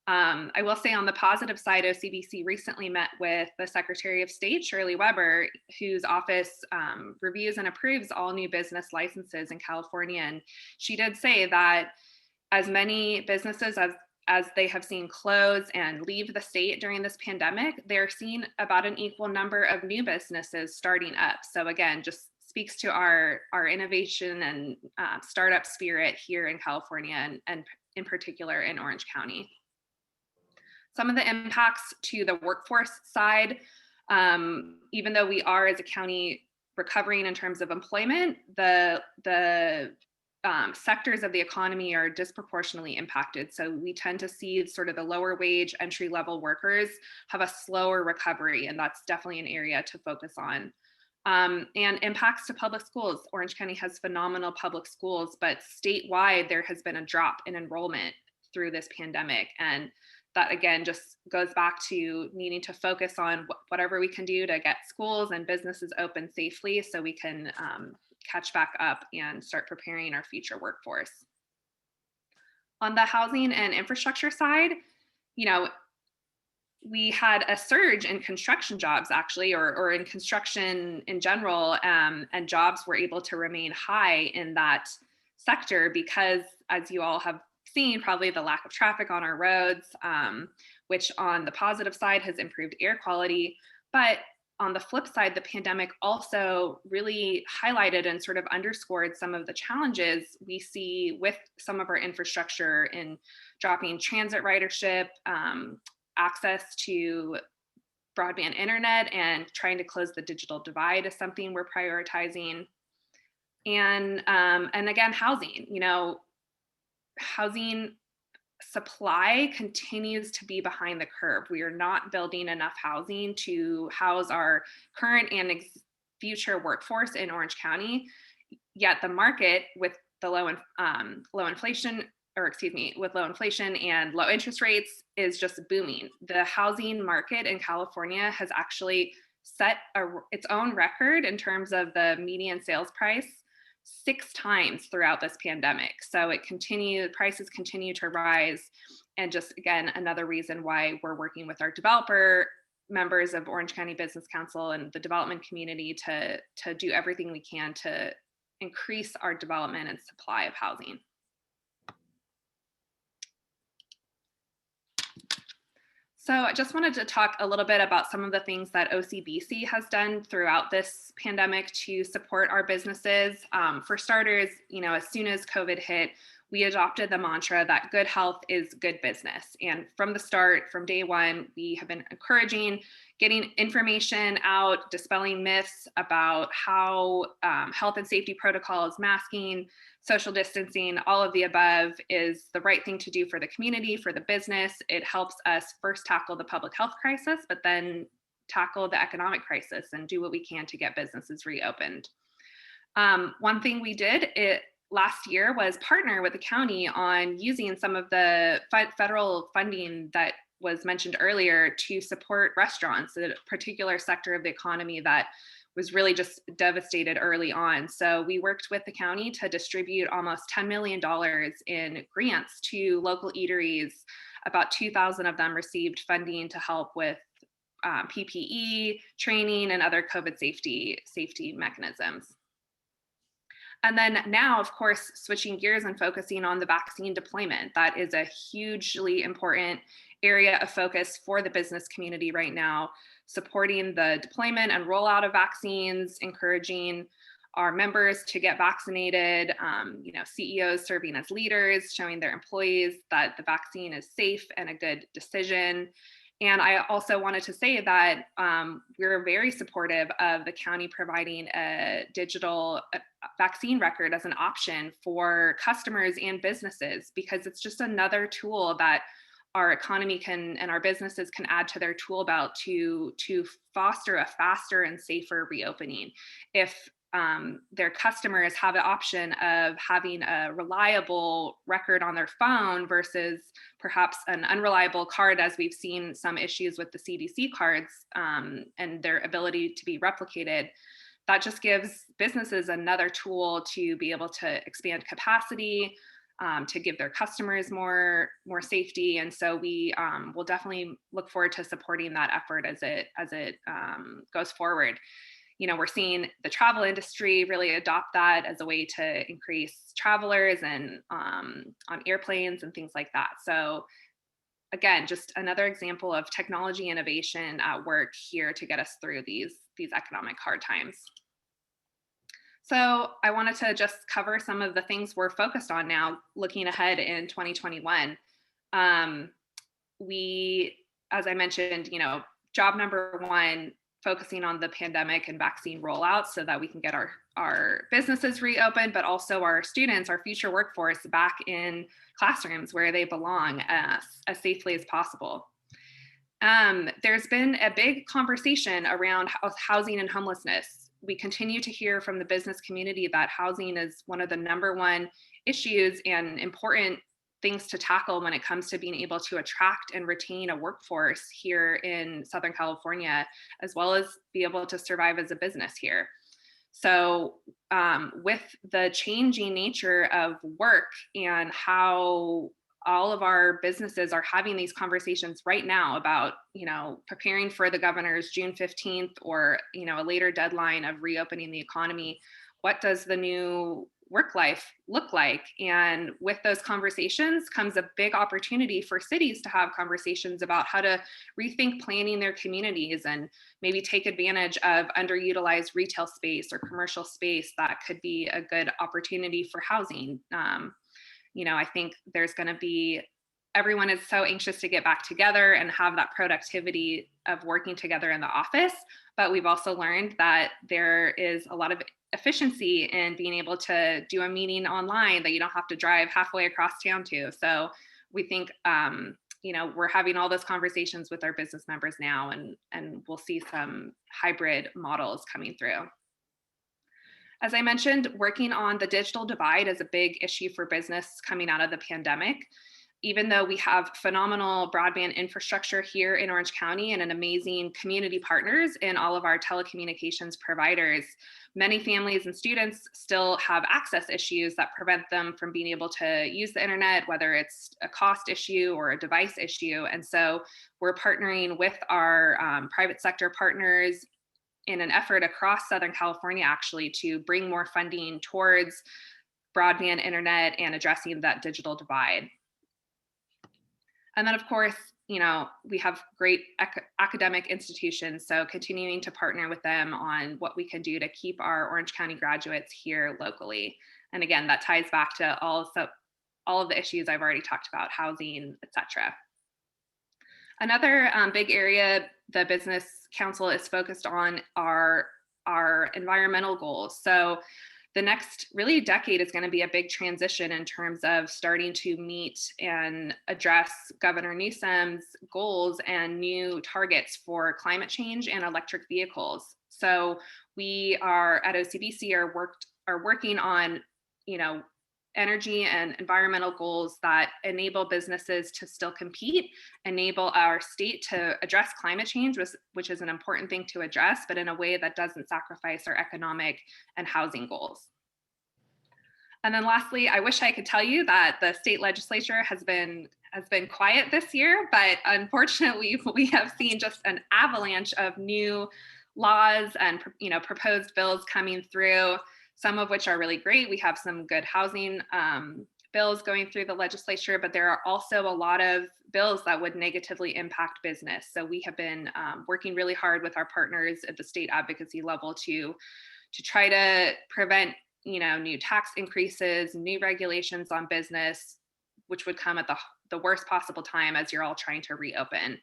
I will say on the positive side, OCBC recently met with the Secretary of State, Shirley Weber, whose office reviews and approves all new business licenses in California. And she did say that as many businesses as they have seen close and leave the state during this pandemic, they're seeing about an equal number of new businesses starting up. So again, just speaks to our innovation and startup spirit here in California, and in particular in Orange County. Some of the impacts to the workforce side, even though we are as a county recovering in terms of employment, the sectors of the economy are disproportionately impacted. So we tend to see sort of the lower wage entry-level workers have a slower recovery, and that's definitely an area to focus on. And impacts to public schools. Orange County has phenomenal public schools, but statewide there has been a drop in enrollment through this pandemic. And that again just goes back to needing to focus on whatever we can do to get schools and businesses open safely so we can catch back up and start preparing our future workforce. On the housing and infrastructure side, we had a surge in construction jobs actually, or in construction in general, and jobs were able to remain high in that sector because, as you all have seen, probably the lack of traffic on our roads, which on the positive side has improved air quality. But on the flip side, the pandemic also really highlighted and sort of underscored some of the challenges we see with some of our infrastructure in dropping transit ridership, access to broadband internet, and trying to close the digital divide is something we're prioritizing. And again, housing, housing supply continues to be behind the curve. We are not building enough housing to house our current and future workforce in Orange County. Yet the market, with the low inflation and low interest rates, is just booming. The housing market in California has actually set its own record in terms of the median sales price 6 times throughout this pandemic. So prices continue to rise. And just again, another reason why we're working with our developer members of Orange County Business Council and the development community to do everything we can to increase our development and supply of housing. So I just wanted to talk a little bit about some of the things that OCBC has done throughout this pandemic to support our businesses. For starters, as soon as COVID hit, we adopted the mantra that good health is good business. And from the start, from day one, we have been encouraging getting information out, dispelling myths about how health and safety protocols, masking, social distancing, all of the above is the right thing to do for the community, for the business. It helps us first tackle the public health crisis, but then tackle the economic crisis and do what we can to get businesses reopened. One thing we did last year was partner with the county on using some of the federal funding that was mentioned earlier to support restaurants, a particular sector of the economy that was really just devastated early on. So we worked with the county to distribute almost $10 million in grants to local eateries. About 2,000 of them received funding to help with PPE, training, and other COVID safety mechanisms. And then now, of course, switching gears and focusing on the vaccine deployment. That is a hugely important area of focus for the business community right now, supporting the deployment and rollout of vaccines, encouraging our members to get vaccinated, CEOs serving as leaders, showing their employees that the vaccine is safe and a good decision. And I also wanted to say that we're very supportive of the county providing a digital vaccine record as an option for customers and businesses, because it's just another tool that our economy and our businesses can add to their tool belt to foster a faster and safer reopening. If their customers have the option of having a reliable record on their phone versus perhaps an unreliable card, as we've seen some issues with the CDC cards and their ability to be replicated, that just gives businesses another tool to be able to expand capacity, to give their customers more safety. And so we will definitely look forward to supporting that effort as it goes forward. We're seeing the travel industry really adopt that as a way to increase travelers and on airplanes and things like that. So again, just another example of technology innovation at work here to get us through these economic hard times. So I wanted to just cover some of the things we're focused on now, looking ahead in 2021. We, as I mentioned, job number one, focusing on the pandemic and vaccine rollout so that we can get our businesses reopened, but also our students, our future workforce, back in classrooms where they belong as safely as possible. There's been a big conversation around housing and homelessness. We continue to hear from the business community that housing is one of the #1 issues and important things to tackle when it comes to being able to attract and retain a workforce here in Southern California, as well as be able to survive as a business here. So with the changing nature of work and how all of our businesses are having these conversations right now about, preparing for the governor's June 15th or, a later deadline of reopening the economy, what does the new work life look like? And with those conversations comes a big opportunity for cities to have conversations about how to rethink planning their communities and maybe take advantage of underutilized retail space or commercial space that could be a good opportunity for housing. I think there's going to be, everyone is so anxious to get back together and have that productivity of working together in the office. But we've also learned that there is a lot of efficiency in being able to do a meeting online that you don't have to drive halfway across town to. So we think, we're having all those conversations with our business members now, and we'll see some hybrid models coming through. As I mentioned, working on the digital divide is a big issue for business coming out of the pandemic. Even though we have phenomenal broadband infrastructure here in Orange County and an amazing community partners in all of our telecommunications providers, many families and students still have access issues that prevent them from being able to use the internet, whether it's a cost issue or a device issue. And so we're partnering with our private sector partners in an effort across Southern California, actually, to bring more funding towards broadband internet and addressing that digital divide. And then, of course, we have great academic institutions, so continuing to partner with them on what we can do to keep our Orange County graduates here locally. And again, that ties back to all of the issues I've already talked about, housing, et cetera. Another big area the Business Council is focused on are our environmental goals. So the next really decade is going to be a big transition in terms of starting to meet and address Governor Newsom's goals and new targets for climate change and electric vehicles. So we are at OCBC are working on, energy and environmental goals that enable businesses to still compete, enable our state to address climate change, which is an important thing to address, but in a way that doesn't sacrifice our economic and housing goals. And then lastly, I wish I could tell you that the state legislature has been quiet this year, but unfortunately we have seen just an avalanche of new laws and proposed bills coming through, some of which are really great. We have some good housing bills going through the legislature, but there are also a lot of bills that would negatively impact business. So we have been working really hard with our partners at the state advocacy level to try to prevent new tax increases, new regulations on business, which would come at the worst possible time as you're all trying to reopen.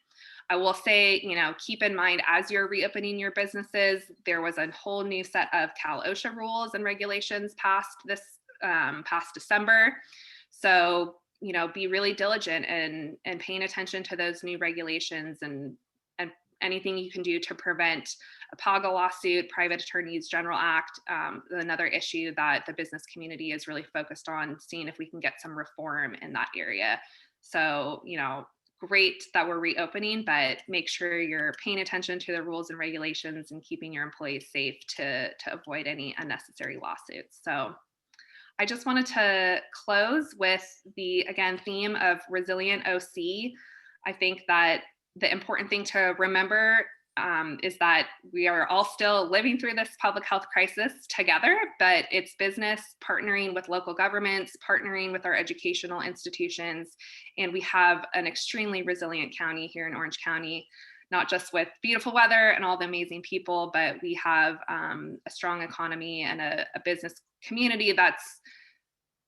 I will say, keep in mind as you're reopening your businesses, there was a whole new set of Cal OSHA rules and regulations passed this past December. So, be really diligent and paying attention to those new regulations and anything you can do to prevent a PAGA lawsuit, Private Attorneys General Act, another issue that the business community is really focused on, seeing if we can get some reform in that area. So, great that we're reopening, but make sure you're paying attention to the rules and regulations and keeping your employees safe to avoid any unnecessary lawsuits. So I just wanted to close with the, again, theme of resilient OC. I think that the important thing to remember is that we are all still living through this public health crisis together, but it's business partnering with local governments, partnering with our educational institutions, and we have an extremely resilient county here in Orange County, not just with beautiful weather and all the amazing people, but we have a strong economy and a business community that's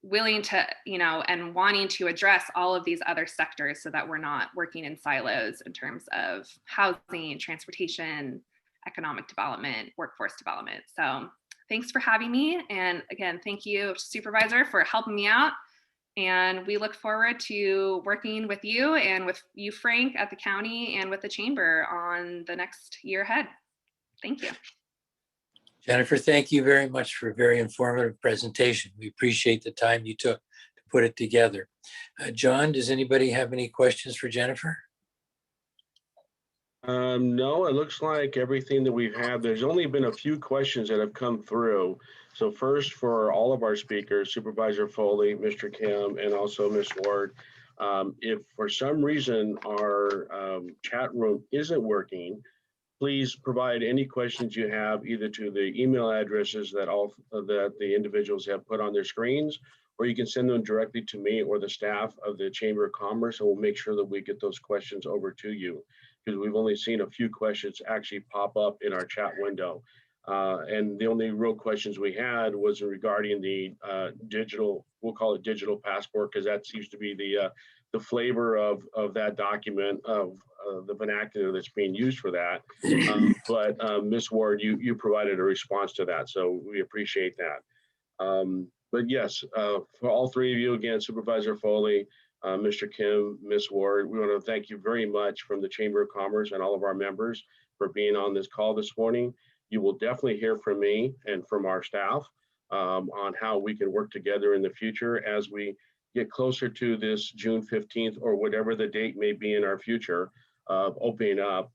willing to, and wanting to address all of these other sectors so that we're not working in silos in terms of housing, transportation, economic development, workforce development. So thanks for having me. And again, thank you, Supervisor, for helping me out. And we look forward to working with you and with you, Frank, at the county and with the chamber on the next year ahead. Thank you. Jennifer, thank you very much for a very informative presentation. We appreciate the time you took to put it together. John, does anybody have any questions for Jennifer? No, it looks like everything that we've had, there's only been a few questions that have come through. So first, for all of our speakers, Supervisor Foley, Mr. Kim, and also Ms. Ward, if for some reason our chat room isn't working, please provide any questions you have either to the email addresses that the individuals have put on their screens, or you can send them directly to me or the staff of the Chamber of Commerce, and we'll make sure that we get those questions over to you, because we've only seen a few questions actually pop up in our chat window. And the only real questions we had was regarding the digital, we'll call it digital passport, because that seems to be the flavor of that document, of the vernacular that's being used for that. But Ms. Ward, you provided a response to that, so we appreciate that. But yes, for all three of you, again, Supervisor Foley, Mr. Kim, Ms. Ward, we want to thank you very much from the Chamber of Commerce and all of our members for being on this call this morning. You will definitely hear from me and from our staff on how we can work together in the future as we get closer to this June 15th or whatever the date may be in our future of opening up.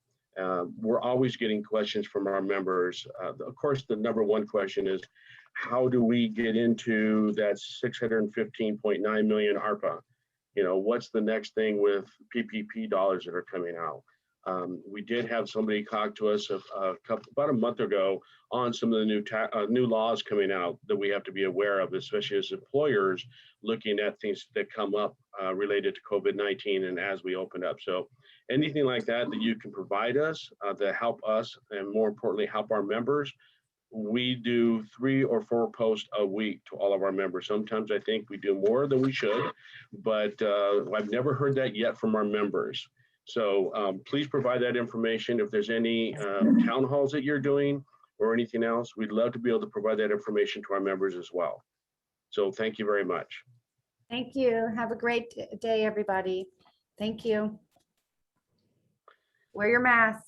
We're always getting questions from our members. Of course, the number one question is, how do we get into that 615.9 million ARPA? You know, what's the next thing with PPP dollars that are coming out? We did have somebody talk to us about a month ago on some of the new laws coming out that we have to be aware of, especially as employers looking at things that come up related to COVID-19 and as we open up. So anything like that you can provide us to help us, and more importantly, help our members. We do 3 or 4 posts a week to all of our members. Sometimes I think we do more than we should, but I've never heard that yet from our members. So please provide that information. If there's any town halls that you're doing or anything else, we'd love to be able to provide that information to our members as well. So thank you very much. Thank you. Have a great day, everybody. Thank you. Wear your mask.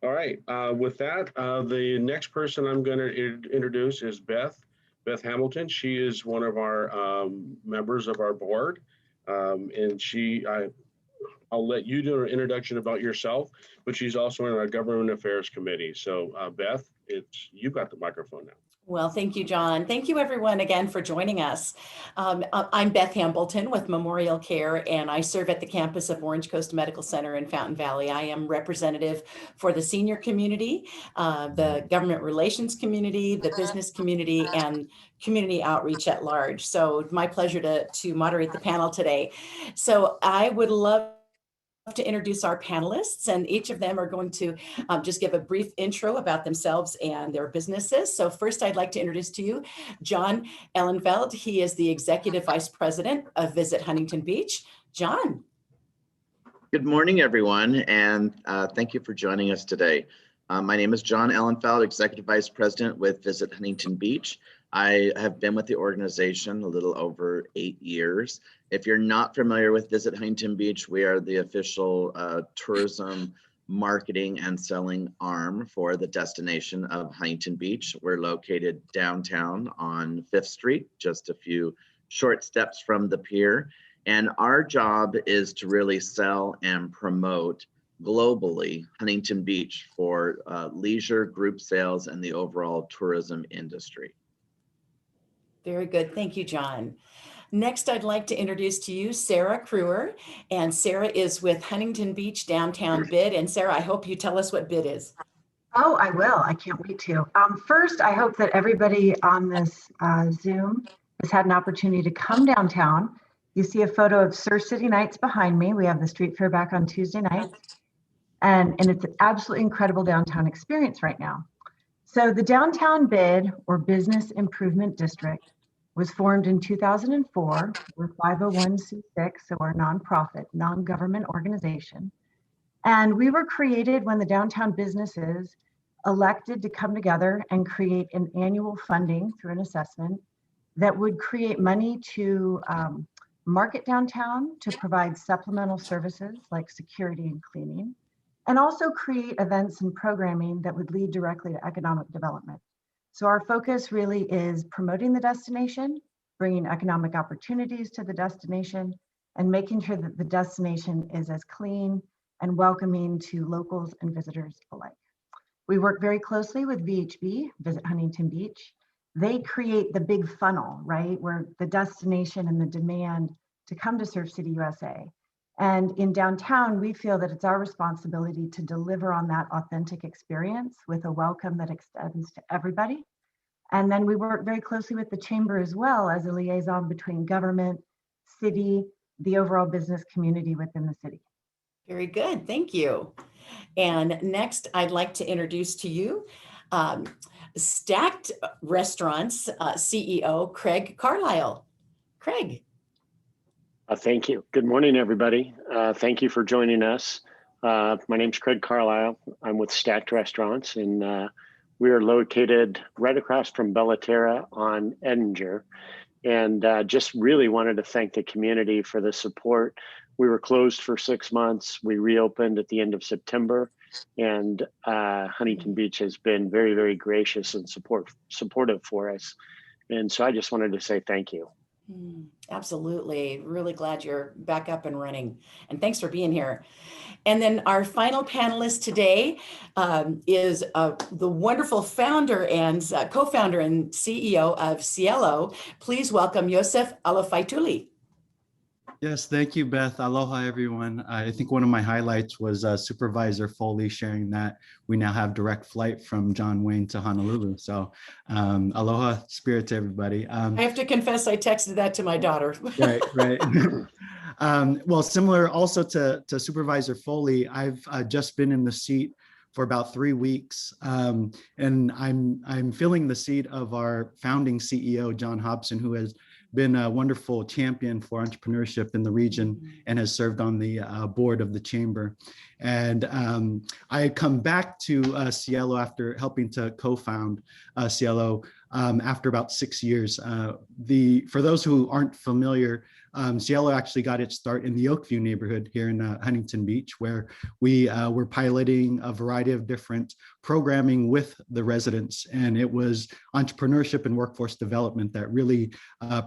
All right, with that, the next person I'm going to introduce is Beth Hamilton. She is one of our members of our board. And I'll let you do an introduction about yourself, but she's also in our Government Affairs Committee. So Beth, you've got the microphone now. Well, thank you, John. Thank you, everyone, again for joining us. I'm Beth Hamilton with Memorial Care, and I serve at the campus of Orange Coast Medical Center in Fountain Valley. I am representative for the senior community, the government relations community, the business community, and community outreach at large. So my pleasure to moderate the panel today. So I would love to introduce our panelists, and each of them are going to just give a brief intro about themselves and their businesses. So first, I'd like to introduce to you John Ellenfeld. He is the Executive Vice President of Visit Huntington Beach. John. Good morning, everyone, and thank you for joining us today. My name is John Ellenfeld, Executive Vice President with Visit Huntington Beach. I have been with the organization a little over 8 years. If you're not familiar with Visit Huntington Beach, we are the official tourism marketing and selling arm for the destination of Huntington Beach. We're located downtown on 5th Street, just a few short steps from the pier. And our job is to really sell and promote globally Huntington Beach for leisure, group sales, and the overall tourism industry. Very good. Thank you, John. Next, I'd like to introduce to you Sarah Crewer, and Sarah is with Huntington Beach Downtown Bid. And Sarah, I hope you tell us what bid is. Oh, I will. I can't wait to. First, I hope that everybody on this Zoom has had an opportunity to come downtown. You see a photo of Sur City Nights behind me. We have the street fair back on Tuesday nights. And it's an absolutely incredible downtown experience right now. So the Downtown Bid, or Business Improvement District, was formed in 2004. We're 501c6, so we're a nonprofit, non-government organization. And we were created when the downtown businesses elected to come together and create an annual funding through an assessment that would create money to market downtown, to provide supplemental services like security and cleaning, and also create events and programming that would lead directly to economic development. So our focus really is promoting the destination, bringing economic opportunities to the destination, and making sure that the destination is as clean and welcoming to locals and visitors alike. We work very closely with VHB, Visit Huntington Beach. They create the big funnel, right? Where the destination and the demand to come to Surf City, USA. And in downtown, we feel that it's our responsibility to deliver on that authentic experience with a welcome that extends to everybody. And then we work very closely with the chamber as well as a liaison between government, city, the overall business community within the city. Very good, thank you. And next, I'd like to introduce to you Stacked Restaurants CEO, Craig Carlisle. Craig. Thank you. Good morning, everybody. Thank you for joining us. My name's Craig Carlisle. I'm with Stacked Restaurants, and we are located right across from Bellaterra on Edinger. And just really wanted to thank the community for the support. We were closed for 6 months. We reopened at the end of September, and Huntington Beach has been very, very gracious and supportive for us. And so I just wanted to say thank you. Absolutely. Really glad you're back up and running. And thanks for being here. And then our final panelist today is the wonderful founder and co-founder and CEO of Cielo. Please welcome Yosef Alafaituli. Yes, thank you, Beth. Aloha, everyone. I think one of my highlights was Supervisor Foley sharing that we now have direct flight from John Wayne to Honolulu. So aloha spirit to everybody. I have to confess, I texted that to my daughter. Right. Well, similar also to Supervisor Foley, I've just been in the seat for about 3 weeks, and I'm filling the seat of our founding CEO, John Hobson, who has been a wonderful champion for entrepreneurship in the region and has served on the board of the chamber. And I had come back to Cielo after helping to co-found Cielo after about 6 years. For those who aren't familiar, Cielo actually got its start in the Oakview neighborhood here in Huntington Beach, where we were piloting a variety of different programming with the residents. And it was entrepreneurship and workforce development that really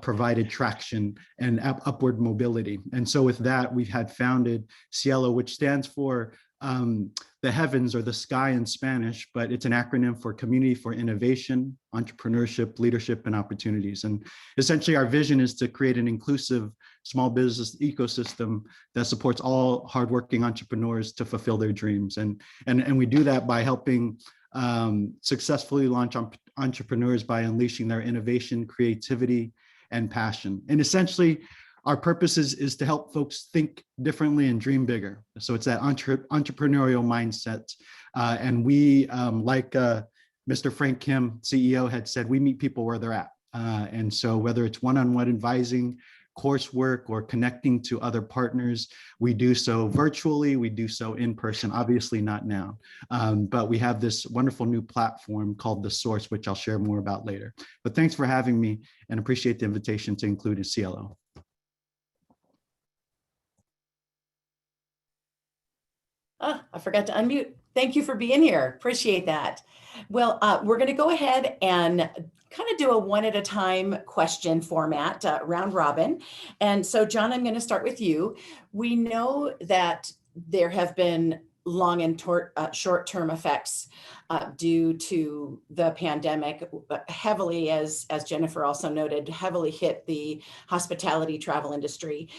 provided traction and upward mobility. And so with that, we've had founded Cielo, which stands for the heavens or the sky in Spanish, but it's an acronym for Community for Innovation, Entrepreneurship, Leadership, and Opportunities. And essentially our vision is to create an inclusive small business ecosystem that supports all hardworking entrepreneurs to fulfill their dreams. And we do that by helping successfully launch entrepreneurs by unleashing their innovation, creativity, and passion. And essentially, our purpose is to help folks think differently and dream bigger. So it's that entrepreneurial mindset. And we, like Mr. Frank Kim, CEO, had said, we meet people where they're at. And so whether it's one-on-one advising, coursework, or connecting to other partners, we do so virtually, we do so in person, obviously not now. But we have this wonderful new platform called The Source, which I'll share more about later. But thanks for having me and appreciate the invitation to include a Cielo. I forgot to unmute. Thank you for being here. Appreciate that. Well, we're going to go ahead and kind of do a one at a time question format, round robin. And so, John, I'm going to start with you. We know that there have been long and short-term effects due to the pandemic, heavily, as Jennifer also noted, heavily hit the hospitality travel industry.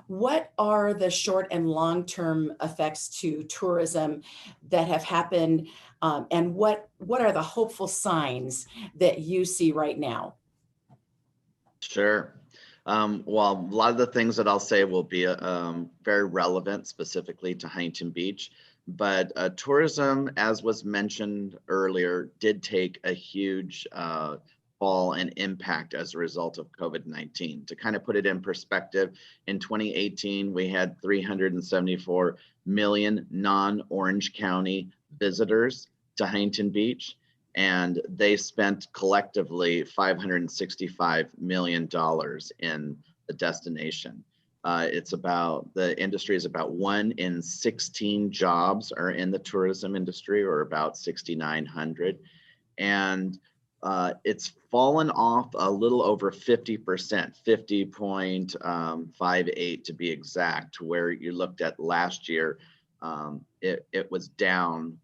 What are the short and long-term effects to tourism that have happened, and what are the hopeful signs that you see right now? Sure. Well, a lot of the things that I'll say will be very relevant specifically to Huntington Beach, but tourism, as was mentioned earlier, did take a huge fall and impact as a result of COVID-19. To kind of put it in perspective, in 2018, we had 374 million non-Orange County visitors to Huntington Beach, and they spent collectively $565 million in the destination. The industry is about 1 in 16 jobs are in the tourism industry, or about 6,900. And it's fallen off a little over 50%, 50.58 to be exact, where you looked at last year, it was down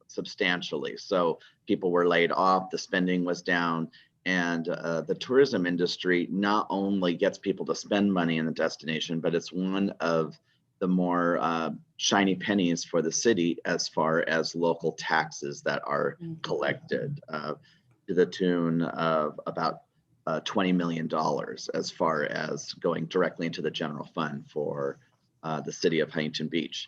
substantially. So people were laid off, the spending was down, And the tourism industry not only gets people to spend money in the destination, but it's one of the more shiny pennies for the city as far as local taxes that are collected to the tune of about $20 million as far as going directly into the general fund for the city of Huntington Beach.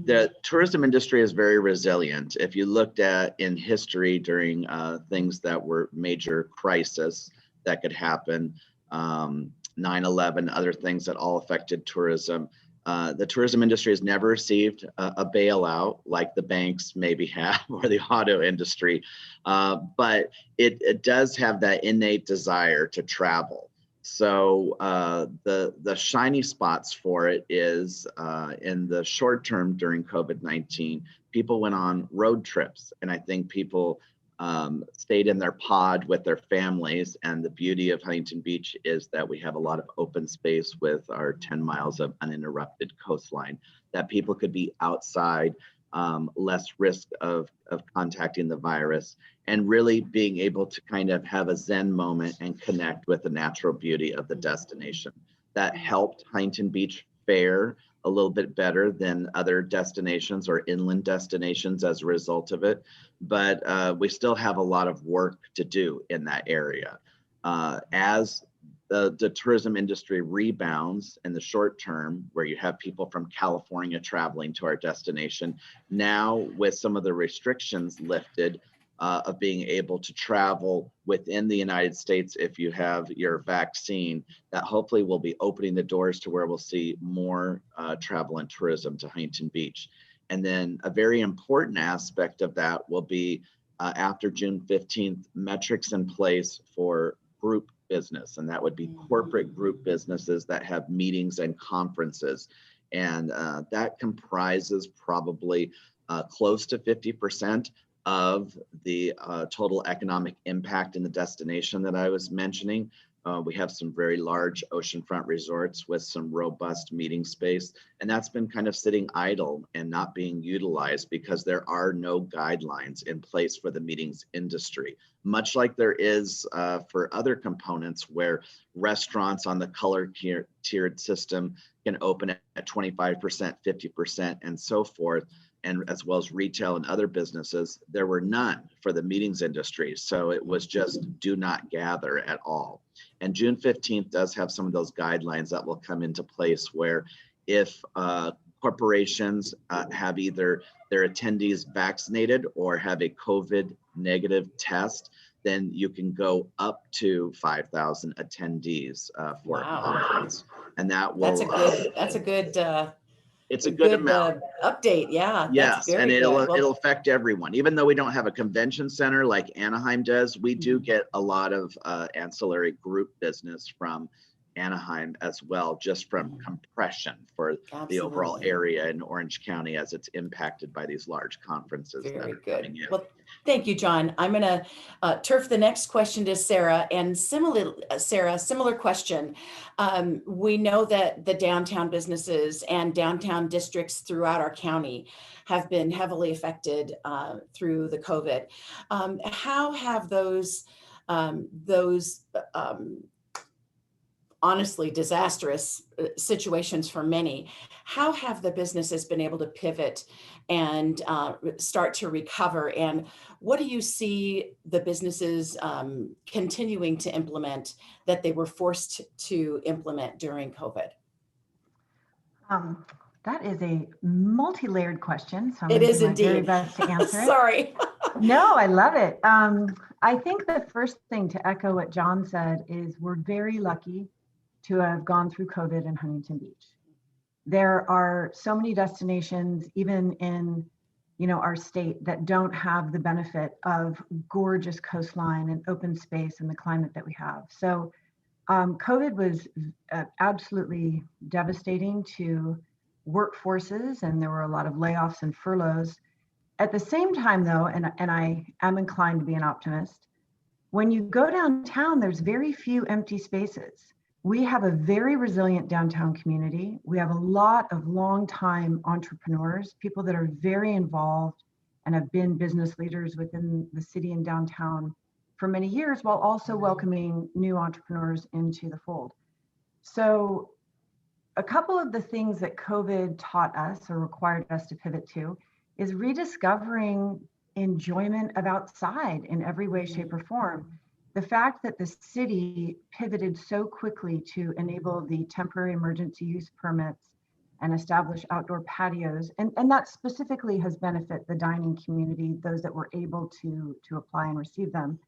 The tourism industry is very resilient. If you looked at in history during things that were major crises that could happen, 9/11, other things that all affected tourism, the tourism industry has never received a bailout like the banks maybe have or the auto industry, but it does have that innate desire to travel. So the shiny spots for it is in the short term during COVID-19, people went on road trips, and I think people stayed in their pod with their families. And the beauty of Huntington Beach is that we have a lot of open space with our 10 miles of uninterrupted coastline, that people could be outside, less risk of contacting the virus, and really being able to kind of have a Zen moment and connect with the natural beauty of the destination. That helped Huntington Beach fare a little bit better than other destinations or inland destinations as a result of it. But we still have a lot of work to do in that area. As the tourism industry rebounds in the short term, where you have people from California traveling to our destination, now with some of the restrictions lifted, of being able to travel within the United States if you have your vaccine, that hopefully will be opening the doors to where we'll see more travel and tourism to Huntington Beach. And then a very important aspect of that will be after June 15th, metrics in place for group business. And that would be corporate group businesses that have meetings and conferences. And that comprises probably close to 50% of the total economic impact in the destination that I was mentioning. We have some very large oceanfront resorts with some robust meeting space, and that's been kind of sitting idle and not being utilized because there are no guidelines in place for the meetings industry, much like there is for other components where restaurants on the color tiered system can open at 25%, 50%, and so forth. And as well as retail and other businesses, there were none for the meetings industry. So it was just do not gather at all. And June 15th does have some of those guidelines that will come into place where if corporations have either their attendees vaccinated or have a COVID negative test, then you can go up to 5,000 attendees for a conference. And that will- That's a good it's a good amount. Update, yeah. Yes, and it'll affect everyone. Even though we don't have a convention center like Anaheim does, we do get a lot of ancillary group business from Anaheim as well, just from compression for the overall area in Orange County as it's impacted by these large conferences. Very good. Well, thank you, John. I'm going to turf the next question to Sarah. And Sarah, similar question. We know that the downtown businesses and downtown districts throughout our county have been heavily affected through the COVID. How have those honestly disastrous situations for many, how have the businesses been able to pivot and start to recover? And what do you see the businesses continuing to implement that they were forced to implement during COVID? That is a multi-layered question. So I'm it is do my very indeed. best to answer it. Sorry. No, I love it. I think the first thing to echo what John said is we're very lucky to have gone through COVID in Huntington Beach. There are so many destinations, even in our state, that don't have the benefit of gorgeous coastline and open space and the climate that we have. So COVID was absolutely devastating to workforces, and there were a lot of layoffs and furloughs. At the same time, though, and I am inclined to be an optimist, when you go downtown, there's very few empty spaces. We have a very resilient downtown community. We have a lot of longtime entrepreneurs, people that are very involved and have been business leaders within the city and downtown for many years, while also welcoming new entrepreneurs into the fold. So a couple of the things that COVID taught us or required us to pivot to is rediscovering enjoyment of outside in every way, shape, or form. The fact that the city pivoted so quickly to enable the temporary emergency use permits and establish outdoor patios, and that specifically has benefited the dining community, those that were able to apply and receive them.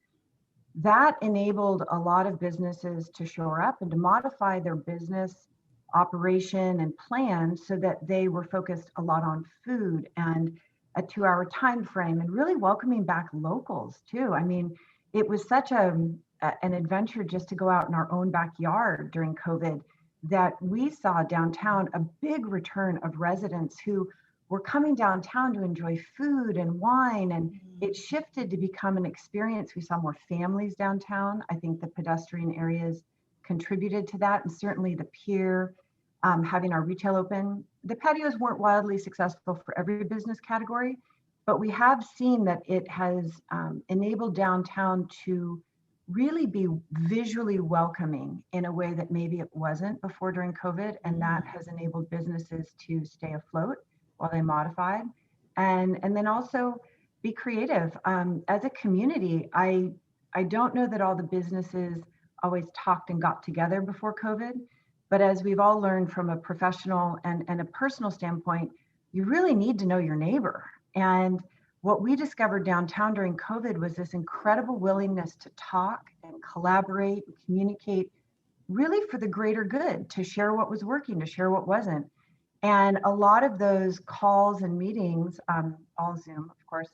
That enabled a lot of businesses to shore up and to modify their business operation and plan so that they were focused a lot on food and a 2-hour time frame and really welcoming back locals too. I mean, it was such an adventure just to go out in our own backyard during COVID that we saw downtown a big return of residents who were coming downtown to enjoy food and wine, and it shifted to become an experience. We saw more families downtown. I think the pedestrian areas contributed to that, and certainly the pier, having our retail open. The patios weren't wildly successful for every business category, but we have seen that it has enabled downtown to really be visually welcoming in a way that maybe it wasn't before during COVID, and that has enabled businesses to stay afloat while they modified, and then also be creative. As a community, I don't know that all the businesses always talked and got together before COVID, but as we've all learned from a professional and a personal standpoint, you really need to know your neighbor. And what we discovered downtown during COVID was this incredible willingness to talk and collaborate and communicate really for the greater good, to share what was working, to share what wasn't. And a lot of those calls and meetings, all Zoom, of course,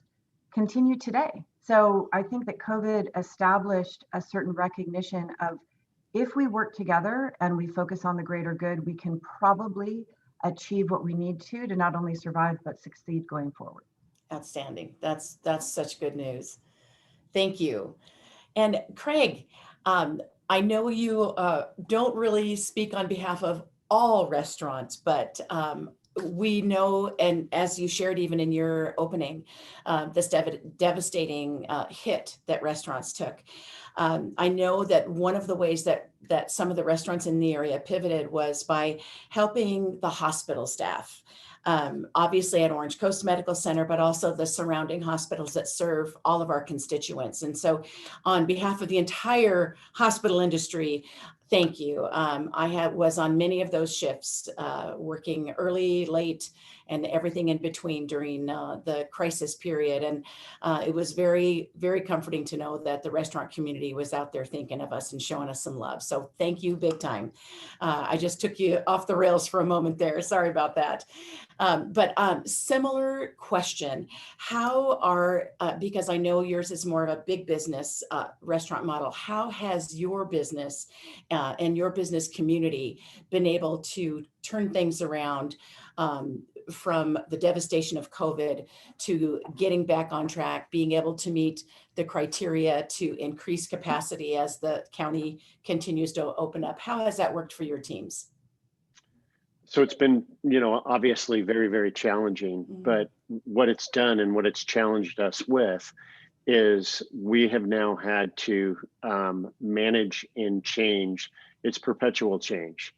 continue today. So I think that COVID established a certain recognition of, if we work together and we focus on the greater good, we can probably achieve what we need to not only survive, but succeed going forward. Outstanding. That's such good news. Thank you. And Craig, I know you don't really speak on behalf of all restaurants, but we know, and as you shared even in your opening, this devastating hit that restaurants took. I know that one of the ways that some of the restaurants in the area pivoted was by helping the hospital staff. Obviously at Orange Coast Medical Center, but also the surrounding hospitals that serve all of our constituents. And so on behalf of the entire hospital industry, thank you. I was on many of those shifts, working early, late, and everything in between during the crisis period. And it was very, very comforting to know that the restaurant community was out there thinking of us and showing us some love. So thank you big time. I just took you off the rails for a moment there. Sorry about that. But similar question, how are, because I know yours is more of a big business restaurant model, how has your business and your business community been able to turn things around from the devastation of COVID to getting back on track, being able to meet the criteria to increase capacity as the county continues to open up? How has that worked for your teams? So it's been, obviously very, very challenging, but what it's done and what it's challenged us with is we have now had to manage and change. It's perpetual change.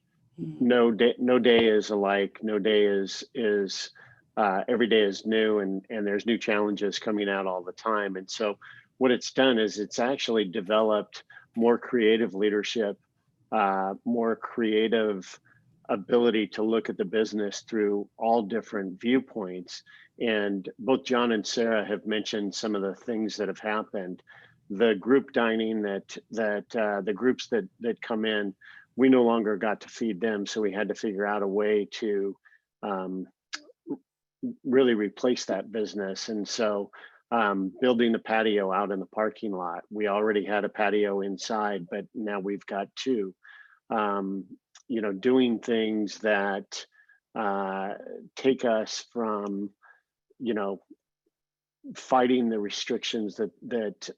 No day is alike. No day is every day is new, and there's new challenges coming out all the time. And so what it's done is it's actually developed more creative leadership, more creative ability to look at the business through all different viewpoints. And both John and Sarah have mentioned some of the things that have happened. The group dining that the groups that come in, we no longer got to feed them, so we had to figure out a way to really replace that business. And so building the patio out in the parking lot, we already had a patio inside, but now we've got two. Doing things that take us from, fighting the restrictions that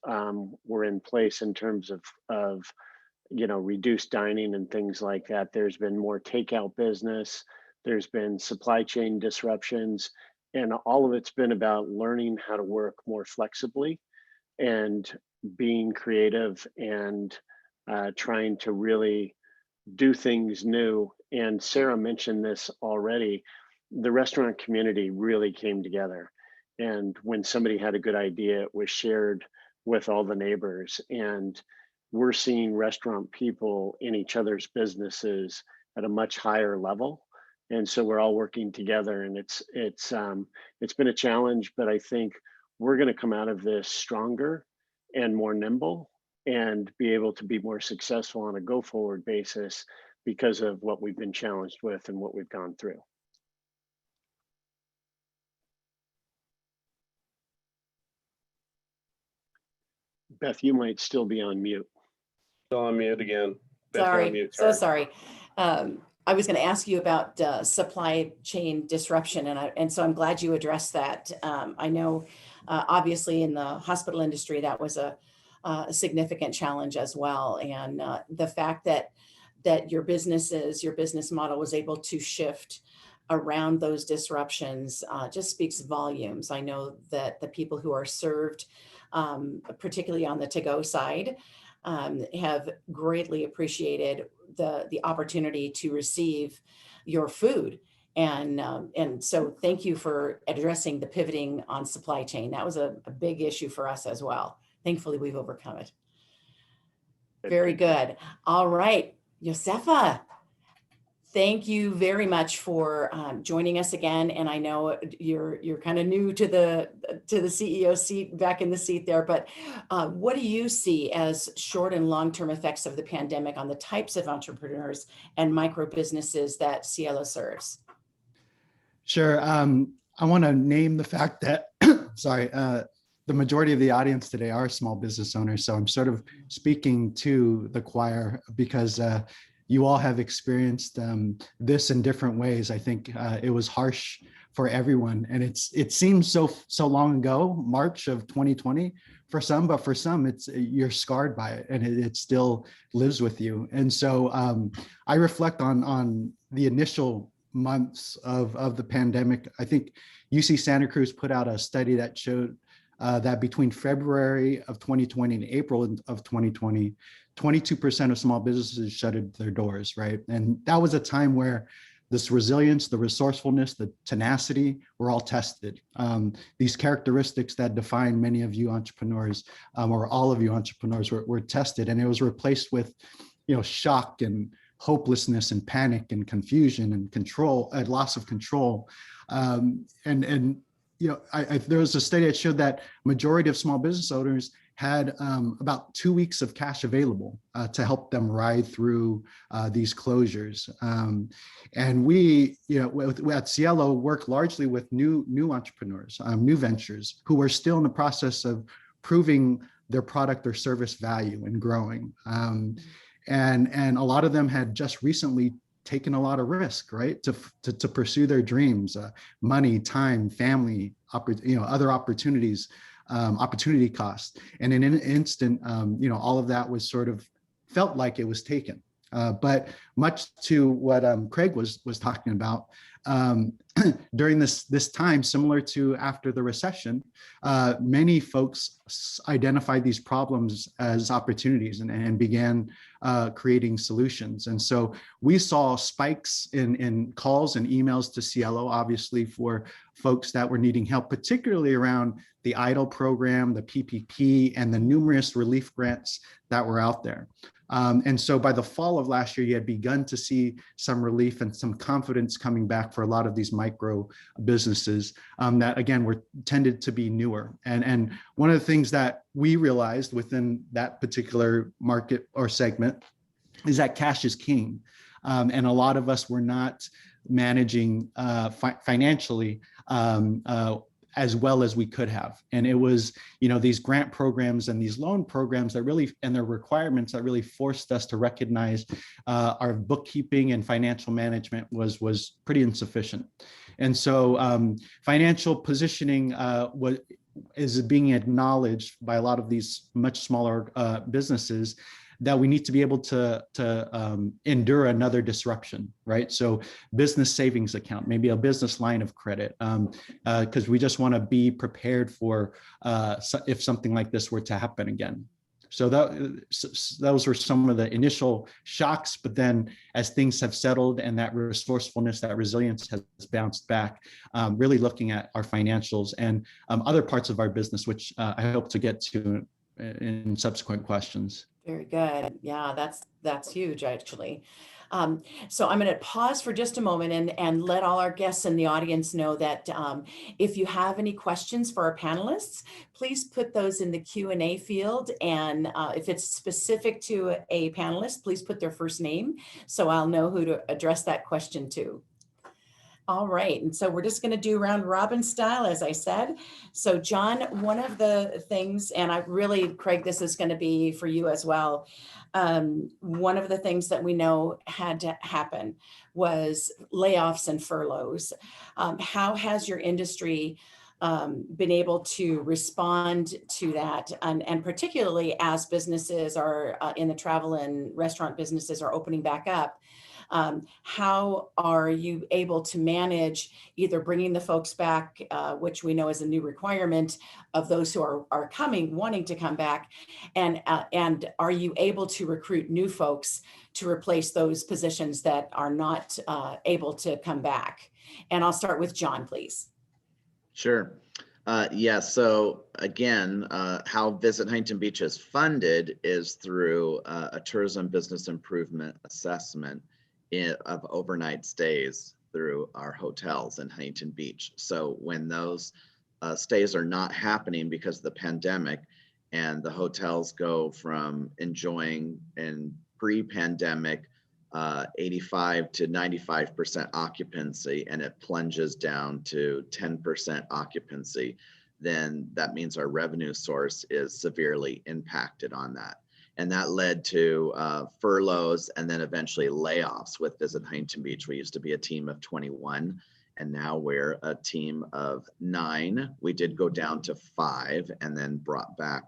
were in place in terms of reduced dining and things like that. There's been more takeout business. There's been supply chain disruptions, and all of it's been about learning how to work more flexibly and being creative and trying to really do things new. And Sarah mentioned this already. The restaurant community really came together. And when somebody had a good idea, it was shared with all the neighbors. And we're seeing restaurant people in each other's businesses at a much higher level. And so we're all working together, and it's been a challenge, but I think we're going to come out of this stronger and more nimble and be able to be more successful on a go forward basis because of what we've been challenged with and what we've gone through. Beth, you might still be on mute. Still on mute again. Beth, you're on Sorry, mute, so sorry. I was going to ask you about supply chain disruption, and so I'm glad you addressed that. I know, obviously, in the hospital industry, that was a significant challenge as well, and the fact that your business model was able to shift around those disruptions just speaks volumes. I know that the people who are served, particularly on the to-go side, have greatly appreciated the opportunity to receive your food. And so thank you for addressing the pivoting on supply chain. That was a big issue for us as well. Thankfully, we've overcome it. Very good. All right, Josefa, thank you very much for joining us again. And I know you're kind of new to the CEO seat, back in the seat there, but what do you see as short and long-term effects of the pandemic on the types of entrepreneurs and micro businesses that Cielo serves? Sure. I want to name the fact that, sorry, the majority of the audience today are small business owners. So I'm sort of speaking to the choir because you all have experienced this in different ways. I think it was harsh for everyone, and it seems so long ago, March of 2020 for some, but for some you're scarred by it, and it still lives with you. And so I reflect on the initial months of the pandemic. I think UC Santa Cruz put out a study that showed that between February of 2020 and April of 2020, 22% of small businesses shuttered their doors, right? And that was a time where this resilience, the resourcefulness, the tenacity were all tested. These characteristics that define many of you entrepreneurs, or all of you entrepreneurs, were tested, and it was replaced with, shock and hopelessness and panic and confusion and control, loss of control. There was a study that showed that majority of small business owners had about 2 weeks of cash available to help them ride through these closures. And we, at Cielo, work largely with new entrepreneurs, new ventures who are still in the process of proving their product or service value and growing. And a lot of them had just recently taken a lot of risk, right, to pursue their dreams, money, time, family, other opportunities, opportunity costs. And in an instant, all of that was sort of felt like it was taken. But much to what Craig was talking about, during this time, similar to after the recession, many folks identified these problems as opportunities and began creating solutions. And so we saw spikes in calls and emails to Cielo, obviously, for folks that were needing help, particularly around the EIDL program, the PPP, and the numerous relief grants that were out there. And so by the fall of last year, you had begun to see some relief and some confidence coming back for a lot of these micro businesses that, again, were tended to be newer. And one of the things that we realized within that particular market or segment is that cash is king. And a lot of us were not managing financially as well as we could have. And it was, these grant programs and these loan programs that really, and their requirements that really forced us to recognize our bookkeeping and financial management was pretty insufficient. And so financial positioning is being acknowledged by a lot of these much smaller businesses that we need to be able to endure another disruption, right? So business savings account, maybe a business line of credit, because we just want to be prepared for if something like this were to happen again. So those were some of the initial shocks, but then as things have settled and that resourcefulness, that resilience has bounced back, really looking at our financials and other parts of our business, which I hope to get to in subsequent questions. Very good. Yeah, that's huge, actually. So I'm going to pause for just a moment and let all our guests in the audience know that if you have any questions for our panelists, please put those in the Q&A field. And if it's specific to a panelist, please put their first name so I'll know who to address that question to. All right, and so we're just going to do round robin style, as I said. So John, one of the things, and I really, Craig, this is going to be for you as well. One of the things that we know had to happen was layoffs and furloughs. How has your industry been able to respond to that? And particularly as businesses are in the travel and restaurant businesses are opening back up, how are you able to manage either bringing the folks back, which we know is a new requirement of those who are coming, wanting to come back, and are you able to recruit new folks to replace those positions that are not able to come back? And I'll start with John, please. Sure. Yeah, so again, how Visit Huntington Beach is funded is through a tourism business improvement assessment of overnight stays through our hotels in Huntington Beach. So when those stays are not happening because of the pandemic, and the hotels go from enjoying in pre-pandemic 85 to 95% occupancy, and it plunges down to 10% occupancy, then that means our revenue source is severely impacted on that. And that led to furloughs and then eventually layoffs with Visit Huntington Beach. We used to be a team of 21, and now we're a team of 9. We did go down to 5 and then brought back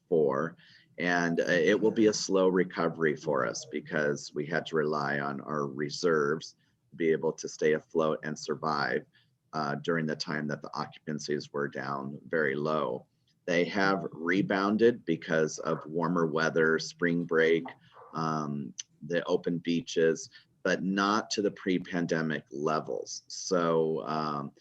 4. And it will be a slow recovery for us because we had to rely on our reserves to be able to stay afloat and survive during the time that the occupancies were down very low. They have rebounded because of warmer weather, spring break, the open beaches, but not to the pre-pandemic levels. So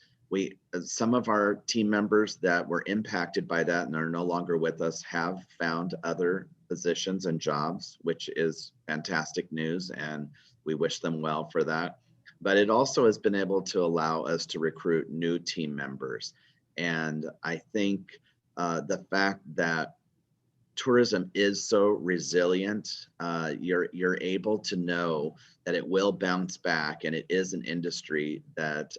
some of our team members that were impacted by that and are no longer with us have found other positions and jobs, which is fantastic news, and we wish them well for that. But it also has been able to allow us to recruit new team members. And I think the fact that tourism is so resilient, you're able to know that it will bounce back, and it is an industry that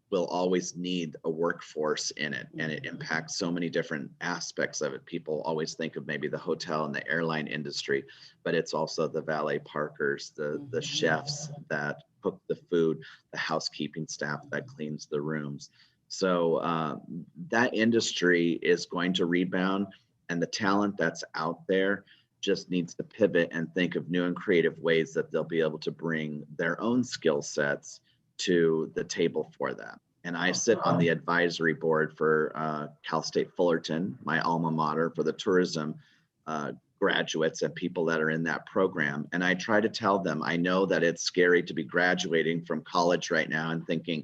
will always need a workforce in it, and it impacts so many different aspects of it. People always think of maybe the hotel and the airline industry, but it's also the valet parkers, the chefs that cook the food, the housekeeping staff that cleans the rooms. So that industry is going to rebound, and the talent that's out there just needs to pivot and think of new and creative ways that they'll be able to bring their own skill sets to the table for that. And I sit on the advisory board for Cal State Fullerton, my alma mater, for the tourism graduates and people that are in that program. And I try to tell them, I know that it's scary to be graduating from college right now and thinking,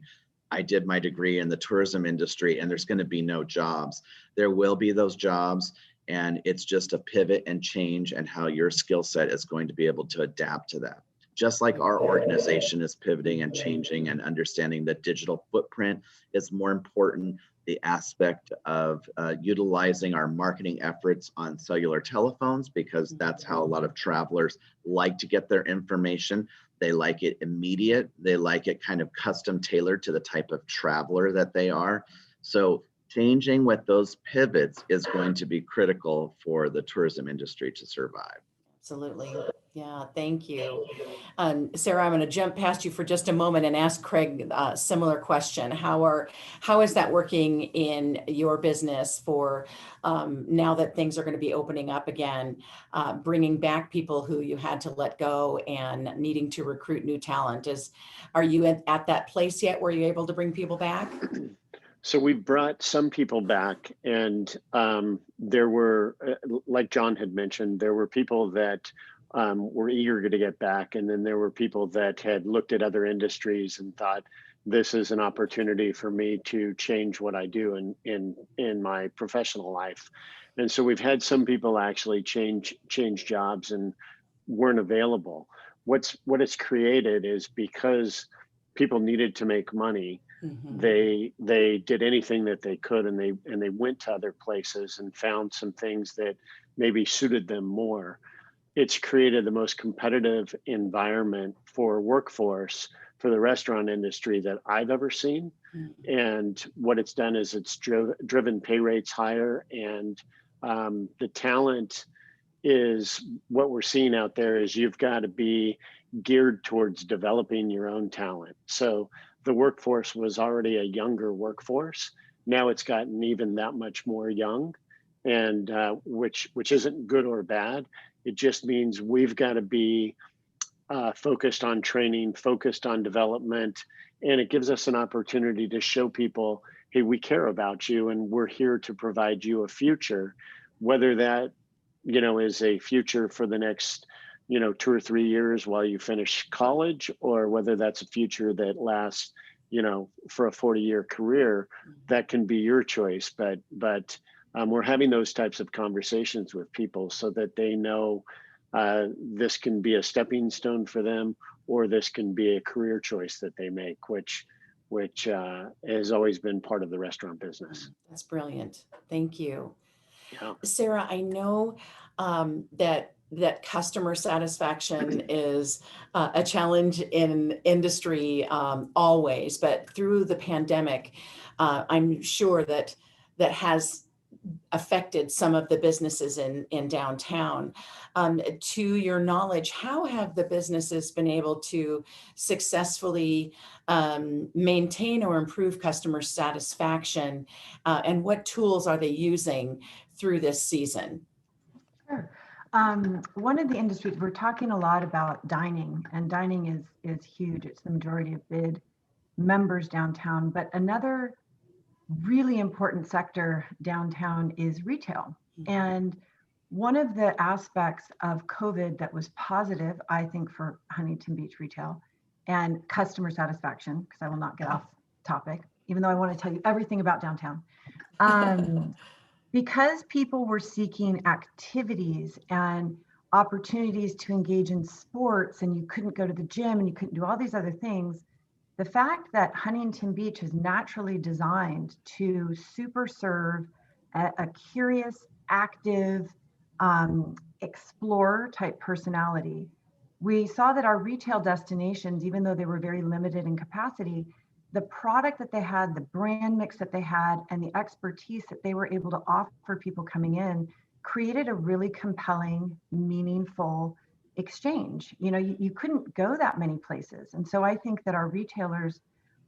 I did my degree in the tourism industry and there's going to be no jobs. There will be those jobs, and it's just a pivot and change and how your skill set is going to be able to adapt to that. Just like our organization is pivoting and changing and understanding that digital footprint is more important, the aspect of utilizing our marketing efforts on cellular telephones, because that's how a lot of travelers like to get their information. They like it immediate. They like it kind of custom tailored to the type of traveler that they are. So changing with those pivots is going to be critical for the tourism industry to survive. Absolutely. Yeah, thank you. Sarah, I'm going to jump past you for just a moment and ask Craig a similar question. How is that working in your business for now that things are going to be opening up again, bringing back people who you had to let go and needing to recruit new talent? Are you at that place yet where you're able to bring people back? So we brought some people back, and there were, like John had mentioned, there were people that were eager to get back, and then there were people that had looked at other industries and thought, this is an opportunity for me to change what I do in my professional life. And so we've had some people actually change jobs and weren't available. What it's created is, because people needed to make money, they did anything that they could, and they went to other places and found some things that maybe suited them more. It's created the most competitive environment for workforce for the restaurant industry that I've ever seen. And what it's done is it's driven pay rates higher, and the talent is, what we're seeing out there is, you've got to be geared towards developing your own talent. So the workforce was already a younger workforce. Now it's gotten even that much more young, and which isn't good or bad. It just means we've got to be focused on training, focused on development, and it gives us an opportunity to show people, hey, we care about you, and we're here to provide you a future, whether that, is a future for the next 2 or 3 years while you finish college, or whether that's a future that lasts, for a 40-year career. That can be your choice. But we're having those types of conversations with people so that they know this can be a stepping stone for them, or this can be a career choice that they make, which has always been part of the restaurant business. That's brilliant. Thank you. Yeah. Sarah, I know that customer satisfaction is a challenge in industry always, but through the pandemic, I'm sure that has affected some of the businesses in downtown. To your knowledge, how have the businesses been able to successfully maintain or improve customer satisfaction, and what tools are they using through this season? Sure. One of the industries, we're talking a lot about dining, and dining is huge. It's the majority of bid members downtown, but another really important sector downtown is retail. And one of the aspects of COVID that was positive, I think, for Huntington Beach retail and customer satisfaction, because I will not get off topic, even though I want to tell you everything about downtown. Because people were seeking activities and opportunities to engage in sports, and you couldn't go to the gym and you couldn't do all these other things, the fact that Huntington Beach is naturally designed to super serve a curious, active, explorer type personality, we saw that our retail destinations, even though they were very limited in capacity, the product that they had, the brand mix that they had, and the expertise that they were able to offer people coming in created a really compelling, meaningful exchange. You couldn't go that many places. And so I think that our retailers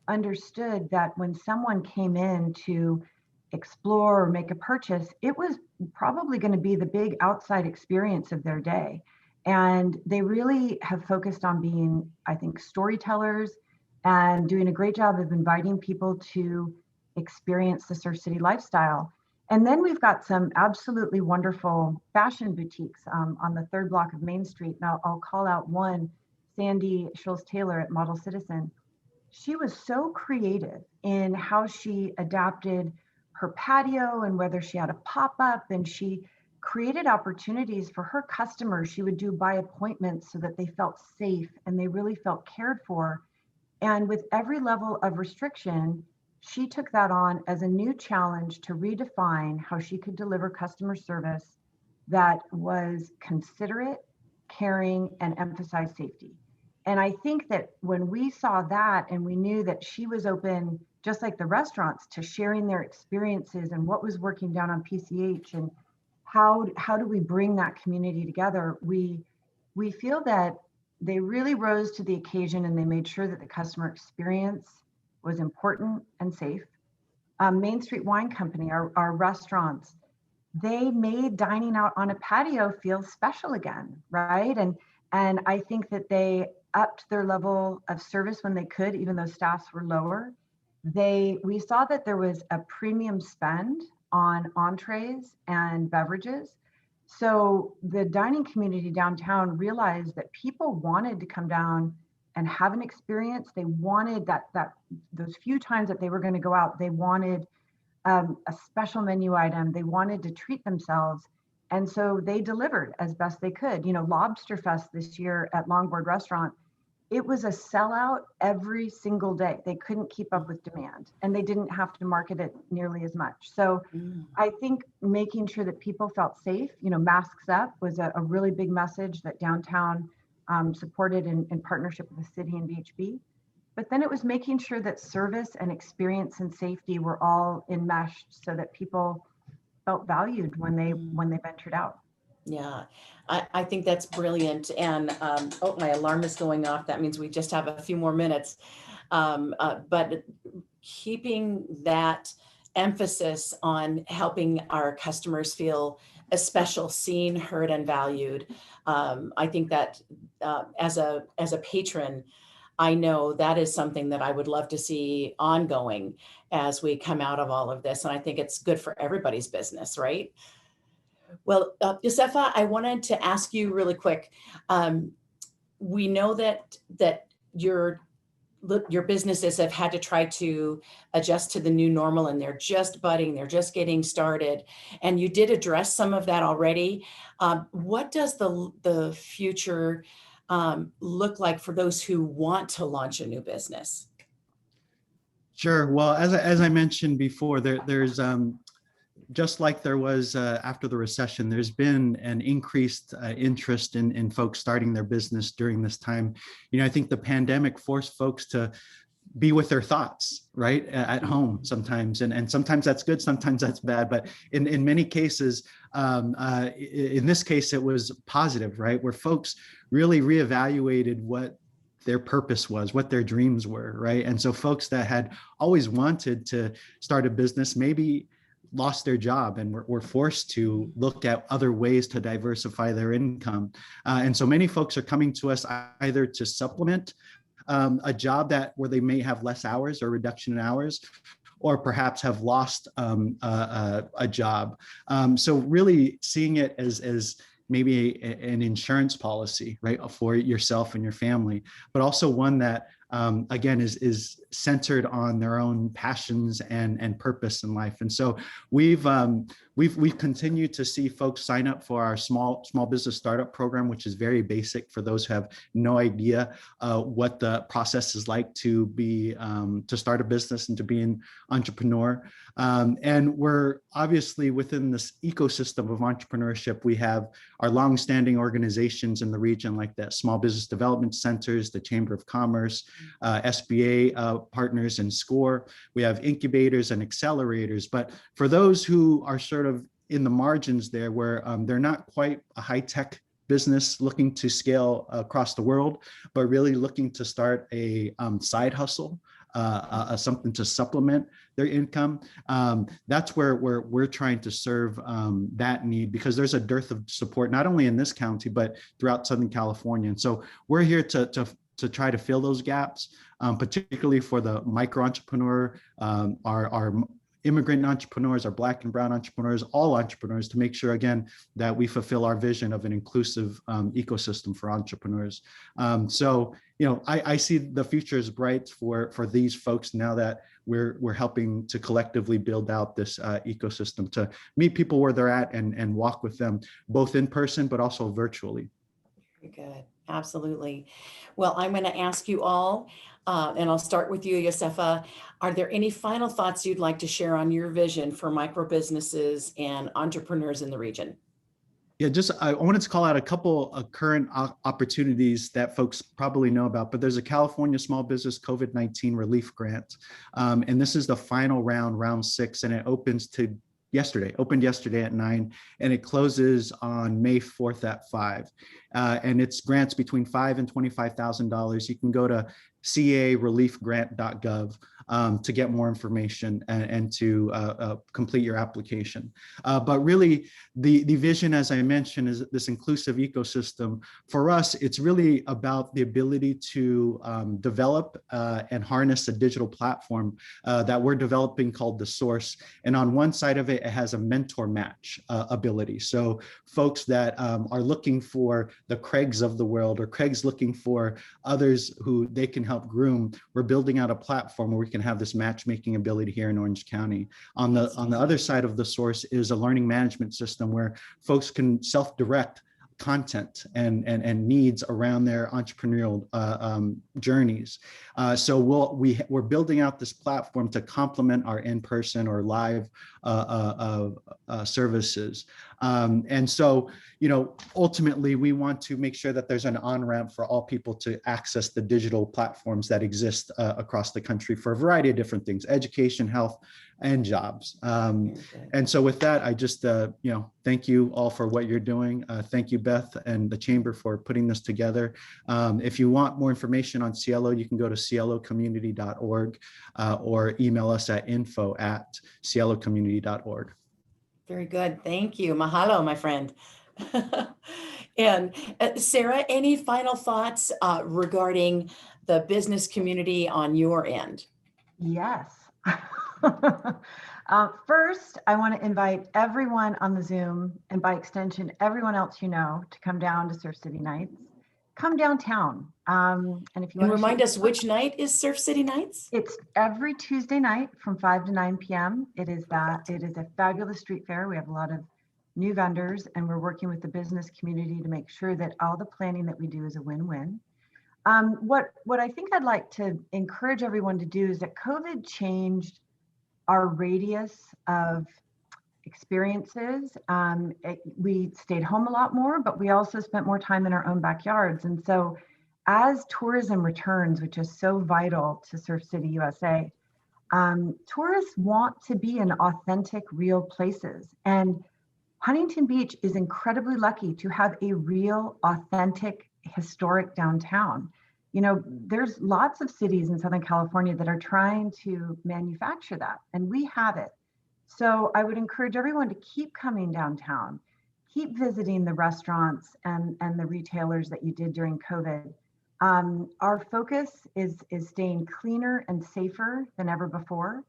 understood that when someone came in to explore or make a purchase, it was probably going to be the big outside experience of their day. And they really have focused on being, I think, storytellers and doing a great job of inviting people to experience the Surf City lifestyle. And then we've got some absolutely wonderful fashion boutiques on the 3rd block of Main Street. Now I'll call out one, Sandy Schultz-Taylor at Model Citizen. She was so creative in how she adapted her patio and whether she had a pop-up, and she created opportunities for her customers. She would do by appointments so that they felt safe and they really felt cared for. And with every level of restriction, she took that on as a new challenge to redefine how she could deliver customer service that was considerate, caring, and emphasized safety. And I think that when we saw that and we knew that she was open, just like the restaurants, to sharing their experiences and what was working down on PCH and how do we bring that community together, we we feel that they really rose to the occasion and they made sure that the customer experience was important and safe. Main Street Wine Company, our restaurants, they made dining out on a patio feel special again, right? And I think that they upped their level of service when they could, even though staffs were lower. We saw that there was a premium spend on entrees and beverages. So the dining community downtown realized that people wanted to come down and have an experience. They wanted those few times that they were going to go out, they wanted a special menu item. They wanted to treat themselves. And so they delivered as best they could. You know, Lobster Fest this year at Longboard Restaurant, it was a sellout every single day. They couldn't keep up with demand and they didn't have to market it nearly as much. So I think making sure that people felt safe, you know, masks up was a really big message that downtown supported in partnership with the city and VHB. But then it was making sure that service and experience and safety were all enmeshed so that people felt valued when they ventured out. Yeah, I think that's brilliant. And oh, my alarm is going off. That means we just have a few more minutes. But keeping that emphasis on helping our customers feel special, seen, heard, and valued. I think that as a patron, I know that is something that I would love to see ongoing as we come out of all of this. And I think it's good for everybody's business, right? Well, Josefa, I wanted to ask you really quick. We know that your businesses have had to try to adjust to the new normal and they're just budding, they're just getting started. And you did address some of that already. What does the future look like for those who want to launch a new business? Sure. Well, as I mentioned before, there's just like there was after the recession, there's been an increased interest in folks starting their business during this time. You know, I think the pandemic forced folks to be with their thoughts, right, at home sometimes. And sometimes that's good, sometimes that's bad. But in many cases, in this case, it was positive, right, where folks really reevaluated what their purpose was, what their dreams were, right? And so folks that had always wanted to start a business maybe lost their job and were forced to look at other ways to diversify their income. And so many folks are coming to us either to supplement a job where they may have less hours or reduction in hours, or perhaps have lost a job. So really seeing it as maybe an insurance policy, right, for yourself and your family, but also one that again is centered on their own passions and purpose in life. And so we've continued to see folks sign up for our small business startup program, which is very basic for those who have no idea what the process is like to be to start a business and to be an entrepreneur. And we're obviously within this ecosystem of entrepreneurship. We have our longstanding organizations in the region, like the Small Business Development Centers, the Chamber of Commerce, SBA partners, and SCORE. We have incubators and accelerators. But for those who are sort of in the margins there, where they're not quite a high-tech business looking to scale across the world, but really looking to start a side hustle, something to supplement their income. That's where we're trying to serve that need, because there's a dearth of support, not only in this county, but throughout Southern California. And so we're here to try to fill those gaps, particularly for the micro entrepreneur, our immigrant entrepreneurs, our Black and brown entrepreneurs, all entrepreneurs, to make sure, again, that we fulfill our vision of an inclusive ecosystem for entrepreneurs. So, you know, I see the future is bright for these folks now that we're helping to collectively build out this ecosystem to meet people where they're at and walk with them, both in person, but also virtually. Very good. Absolutely. Well, I'm going to ask you all, and I'll start with you, Josefa. Are there any final thoughts you'd like to share on your vision for micro businesses and entrepreneurs in the region? Yeah, I wanted to call out a couple of current opportunities that folks probably know about, but there's a California Small Business COVID-19 Relief Grant. And this is the final round 6, and it opens to opened yesterday at 9, and it closes on May 4th at 5. And it's grants between $5,000 and $25,000. You can go to careliefgrant.gov to get more information and to complete your application. But really, the vision, as I mentioned, is this inclusive ecosystem. For us, it's really about the ability to develop and harness a digital platform that we're developing called The Source. And on one side of it, it has a mentor match ability. So folks that are looking for the Craigs of the world, or Craig's looking for others who they can help groom, we're building out a platform where we can have this matchmaking ability here in Orange County. On the other side of The Source is a learning management system where folks can self-direct content and needs around their entrepreneurial journeys. So we're building out this platform to complement our in-person or live services. And so, ultimately, we want to make sure that there's an on-ramp for all people to access the digital platforms that exist across the country for a variety of different things: education, health, and jobs. And so with that, I just, thank you all for what you're doing. Thank you, Beth, and the Chamber for putting this together. If you want more information on Cielo, you can go to cielocommunity.org or email us at info@cielocommunity.org. Very good. Thank you. Mahalo, my friend. And Sarah, any final thoughts regarding the business community on your end? Yes. First, I want to invite everyone on the Zoom, and by extension, everyone else to come down to Surf City Nights. Come downtown. And if you want to remind us, which night is Surf City Nights? It's every Tuesday night from 5 to 9 p.m. It is a fabulous street fair. We have a lot of new vendors, and we're working with the business community to make sure that all the planning that we do is a win-win. What I think I'd like to encourage everyone to do is that COVID changed our radius of experiences. We stayed home a lot more, but we also spent more time in our own backyards. And so as tourism returns, which is so vital to Surf City USA, tourists want to be in authentic, real places. And Huntington Beach is incredibly lucky to have a real, authentic, historic downtown. There's lots of cities in Southern California that are trying to manufacture that, and we have it. So I would encourage everyone to keep coming downtown, keep visiting the restaurants and the retailers that you did during COVID. Our focus is staying cleaner and safer than ever before.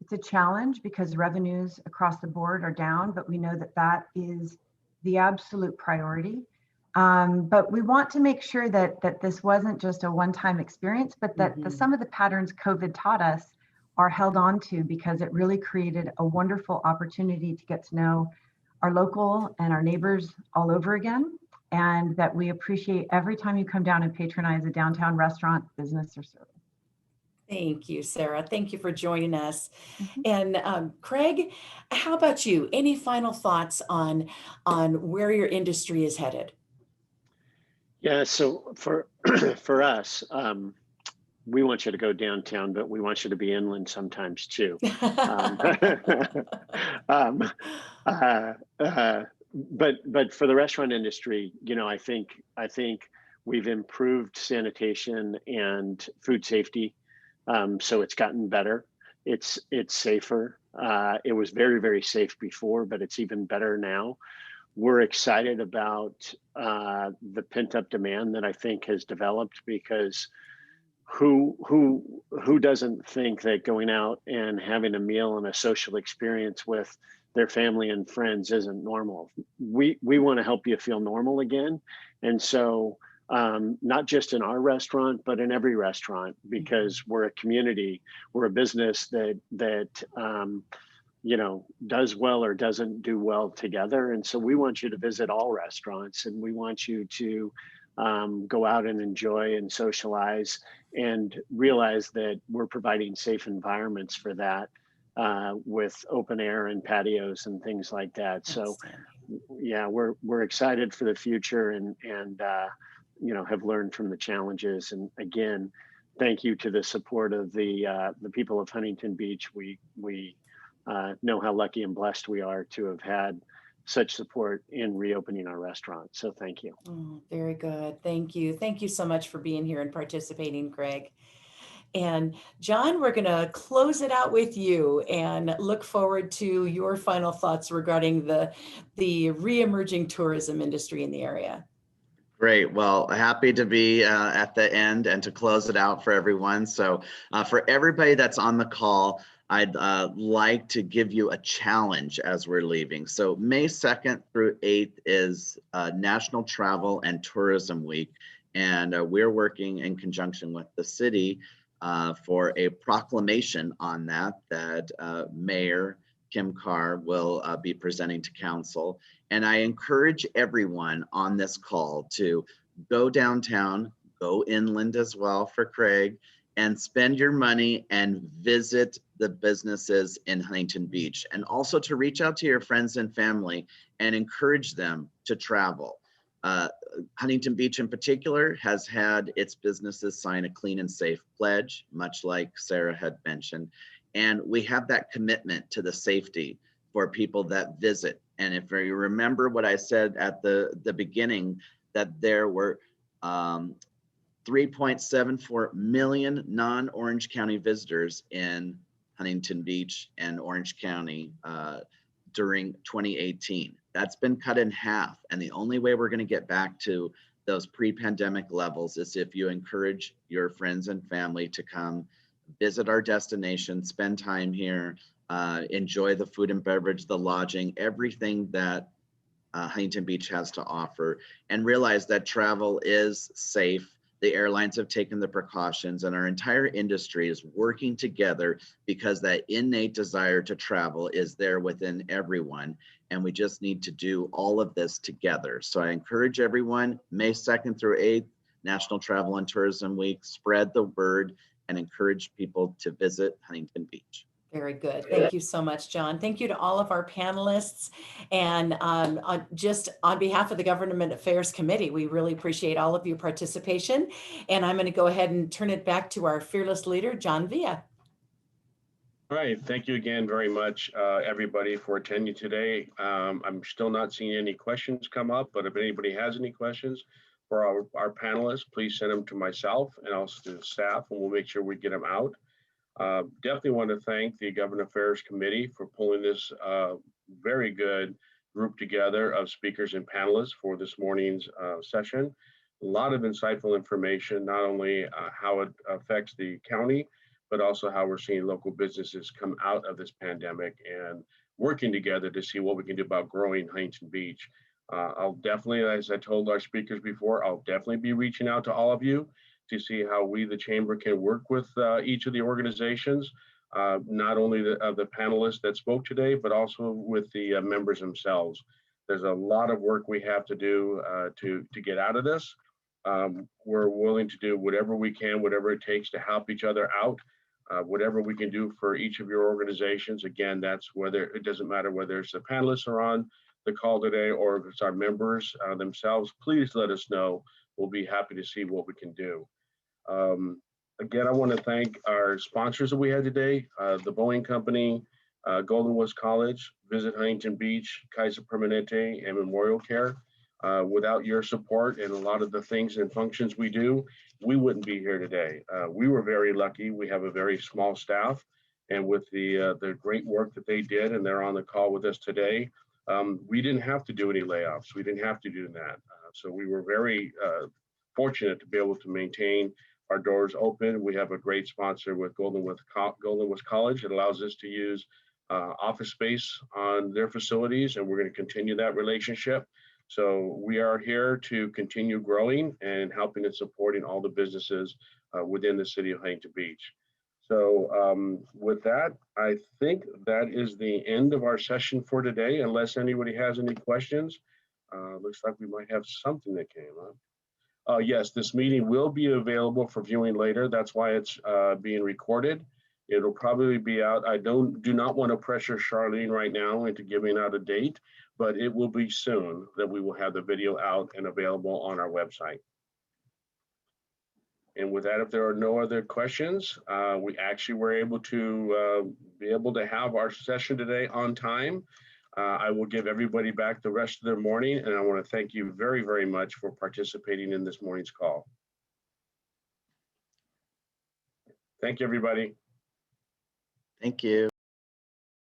It's a challenge because revenues across the board are down, but we know that is the absolute priority. But we want to make sure that this wasn't just a one-time experience, but that some of the patterns COVID taught us are held on to, because it really created a wonderful opportunity to get to know our local and our neighbors all over again. And that we appreciate every time you come down and patronize a downtown restaurant, business, or service. Thank you, Sarah. Thank you for joining us. And Craig, how about you? Any final thoughts on where your industry is headed? Yeah, so for us, we want you to go downtown, but we want you to be inland sometimes too. But for the restaurant industry, I think we've improved sanitation and food safety, so it's gotten better. It's safer. It was very, very safe before, but it's even better now. We're excited about the pent-up demand that I think has developed, because who doesn't think that going out and having a meal and a social experience with their family and friends isn't normal? We want to help you feel normal again. And so not just in our restaurant, but in every restaurant, because we're a community, we're a business that does well or doesn't do well together. And so we want you to visit all restaurants, and we want you to go out and enjoy and socialize, and realize that we're providing safe environments for that, with open air and patios and things like that. So yeah, we're excited for the future, and have learned from the challenges. And again, thank you to the support of the people of Huntington Beach. We know how lucky and blessed we are to have had such support in reopening our restaurants. So thank you. Oh, very good. Thank you. Thank you so much for being here and participating, Craig. And John, we're going to close it out with you and look forward to your final thoughts regarding the re-emerging tourism industry in the area. Great. Well, happy to be at the end and to close it out for everyone. So for everybody that's on the call, I'd like to give you a challenge as we're leaving. So May 2nd through 8th is National Travel and Tourism Week. And we're working in conjunction with the city for a proclamation on that Mayor Kim Carr will be presenting to council. And I encourage everyone on this call to go downtown, go inland as well for Craig, and spend your money and visit the businesses in Huntington Beach. And also to reach out to your friends and family and encourage them to travel. Huntington Beach in particular has had its businesses sign a clean and safe pledge, much like Sarah had mentioned. And we have that commitment to the safety for people that visit. And if you remember what I said at the beginning, that there were 3.74 million non-Orange County visitors in Huntington Beach and Orange County during 2018. That's been cut in half. And the only way we're going to get back to those pre-pandemic levels is if you encourage your friends and family to come visit our destination, spend time here, enjoy the food and beverage, the lodging, everything that Huntington Beach has to offer, and realize that travel is safe. The airlines have taken the precautions, and our entire industry is working together because that innate desire to travel is there within everyone. And we just need to do all of this together. So I encourage everyone, May 2nd through 8th, National Travel and Tourism Week, spread the word and encourage people to visit Huntington Beach. Very good. Thank you so much, John. Thank you to all of our panelists. And just on behalf of the Government Affairs Committee, we really appreciate all of your participation. And I'm going to go ahead and turn it back to our fearless leader, John Villa. All right, thank you again very much, everybody, for attending today. I'm still not seeing any questions come up, but if anybody has any questions for our panelists, please send them to myself and also to the staff, and we'll make sure we get them out. Definitely want to thank the Government Affairs Committee for pulling this very good group together of speakers and panelists for this morning's session. A lot of insightful information, not only how it affects the county, but also how we're seeing local businesses come out of this pandemic and working together to see what we can do about growing Huntington Beach. I'll definitely, as I told our speakers before, I'll definitely be reaching out to all of you to see how we, the Chamber, can work with each of the organizations, not only the panelists that spoke today, but also with the members themselves. There's a lot of work we have to do to get out of this. We're willing to do whatever we can, whatever it takes to help each other out, whatever we can do for each of your organizations. Again, that's whether, it doesn't matter whether it's the panelists are on the call today or if it's our members themselves, please let us know. We'll be happy to see what we can do. Again, I want to thank our sponsors that we had today, the Boeing Company, Golden West College, Visit Huntington Beach, Kaiser Permanente, and Memorial Care. Without your support and a lot of the things and functions we do, we wouldn't be here today. We were very lucky. We have a very small staff, and with the great work that they did, and they're on the call with us today, we didn't have to do any layoffs. We didn't have to do that. So we were very fortunate to be able to maintain our doors open. We have a great sponsor with Golden West College. It allows us to use office space on their facilities, and we're going to continue that relationship. So we are here to continue growing and helping and supporting all the businesses within the city of Huntington Beach. So with that, I think that is the end of our session for today, unless anybody has any questions. Looks like we might have something that came up. Yes, this meeting will be available for viewing later. That's why it's being recorded. It'll probably be out. I do not want to pressure Charlene right now into giving out a date, but it will be soon that we will have the video out and available on our website. And with that, if there are no other questions, we actually were able to have our session today on time. I will give everybody back the rest of their morning, and I want to thank you very, very much for participating in this morning's call. Thank you, everybody. Thank you.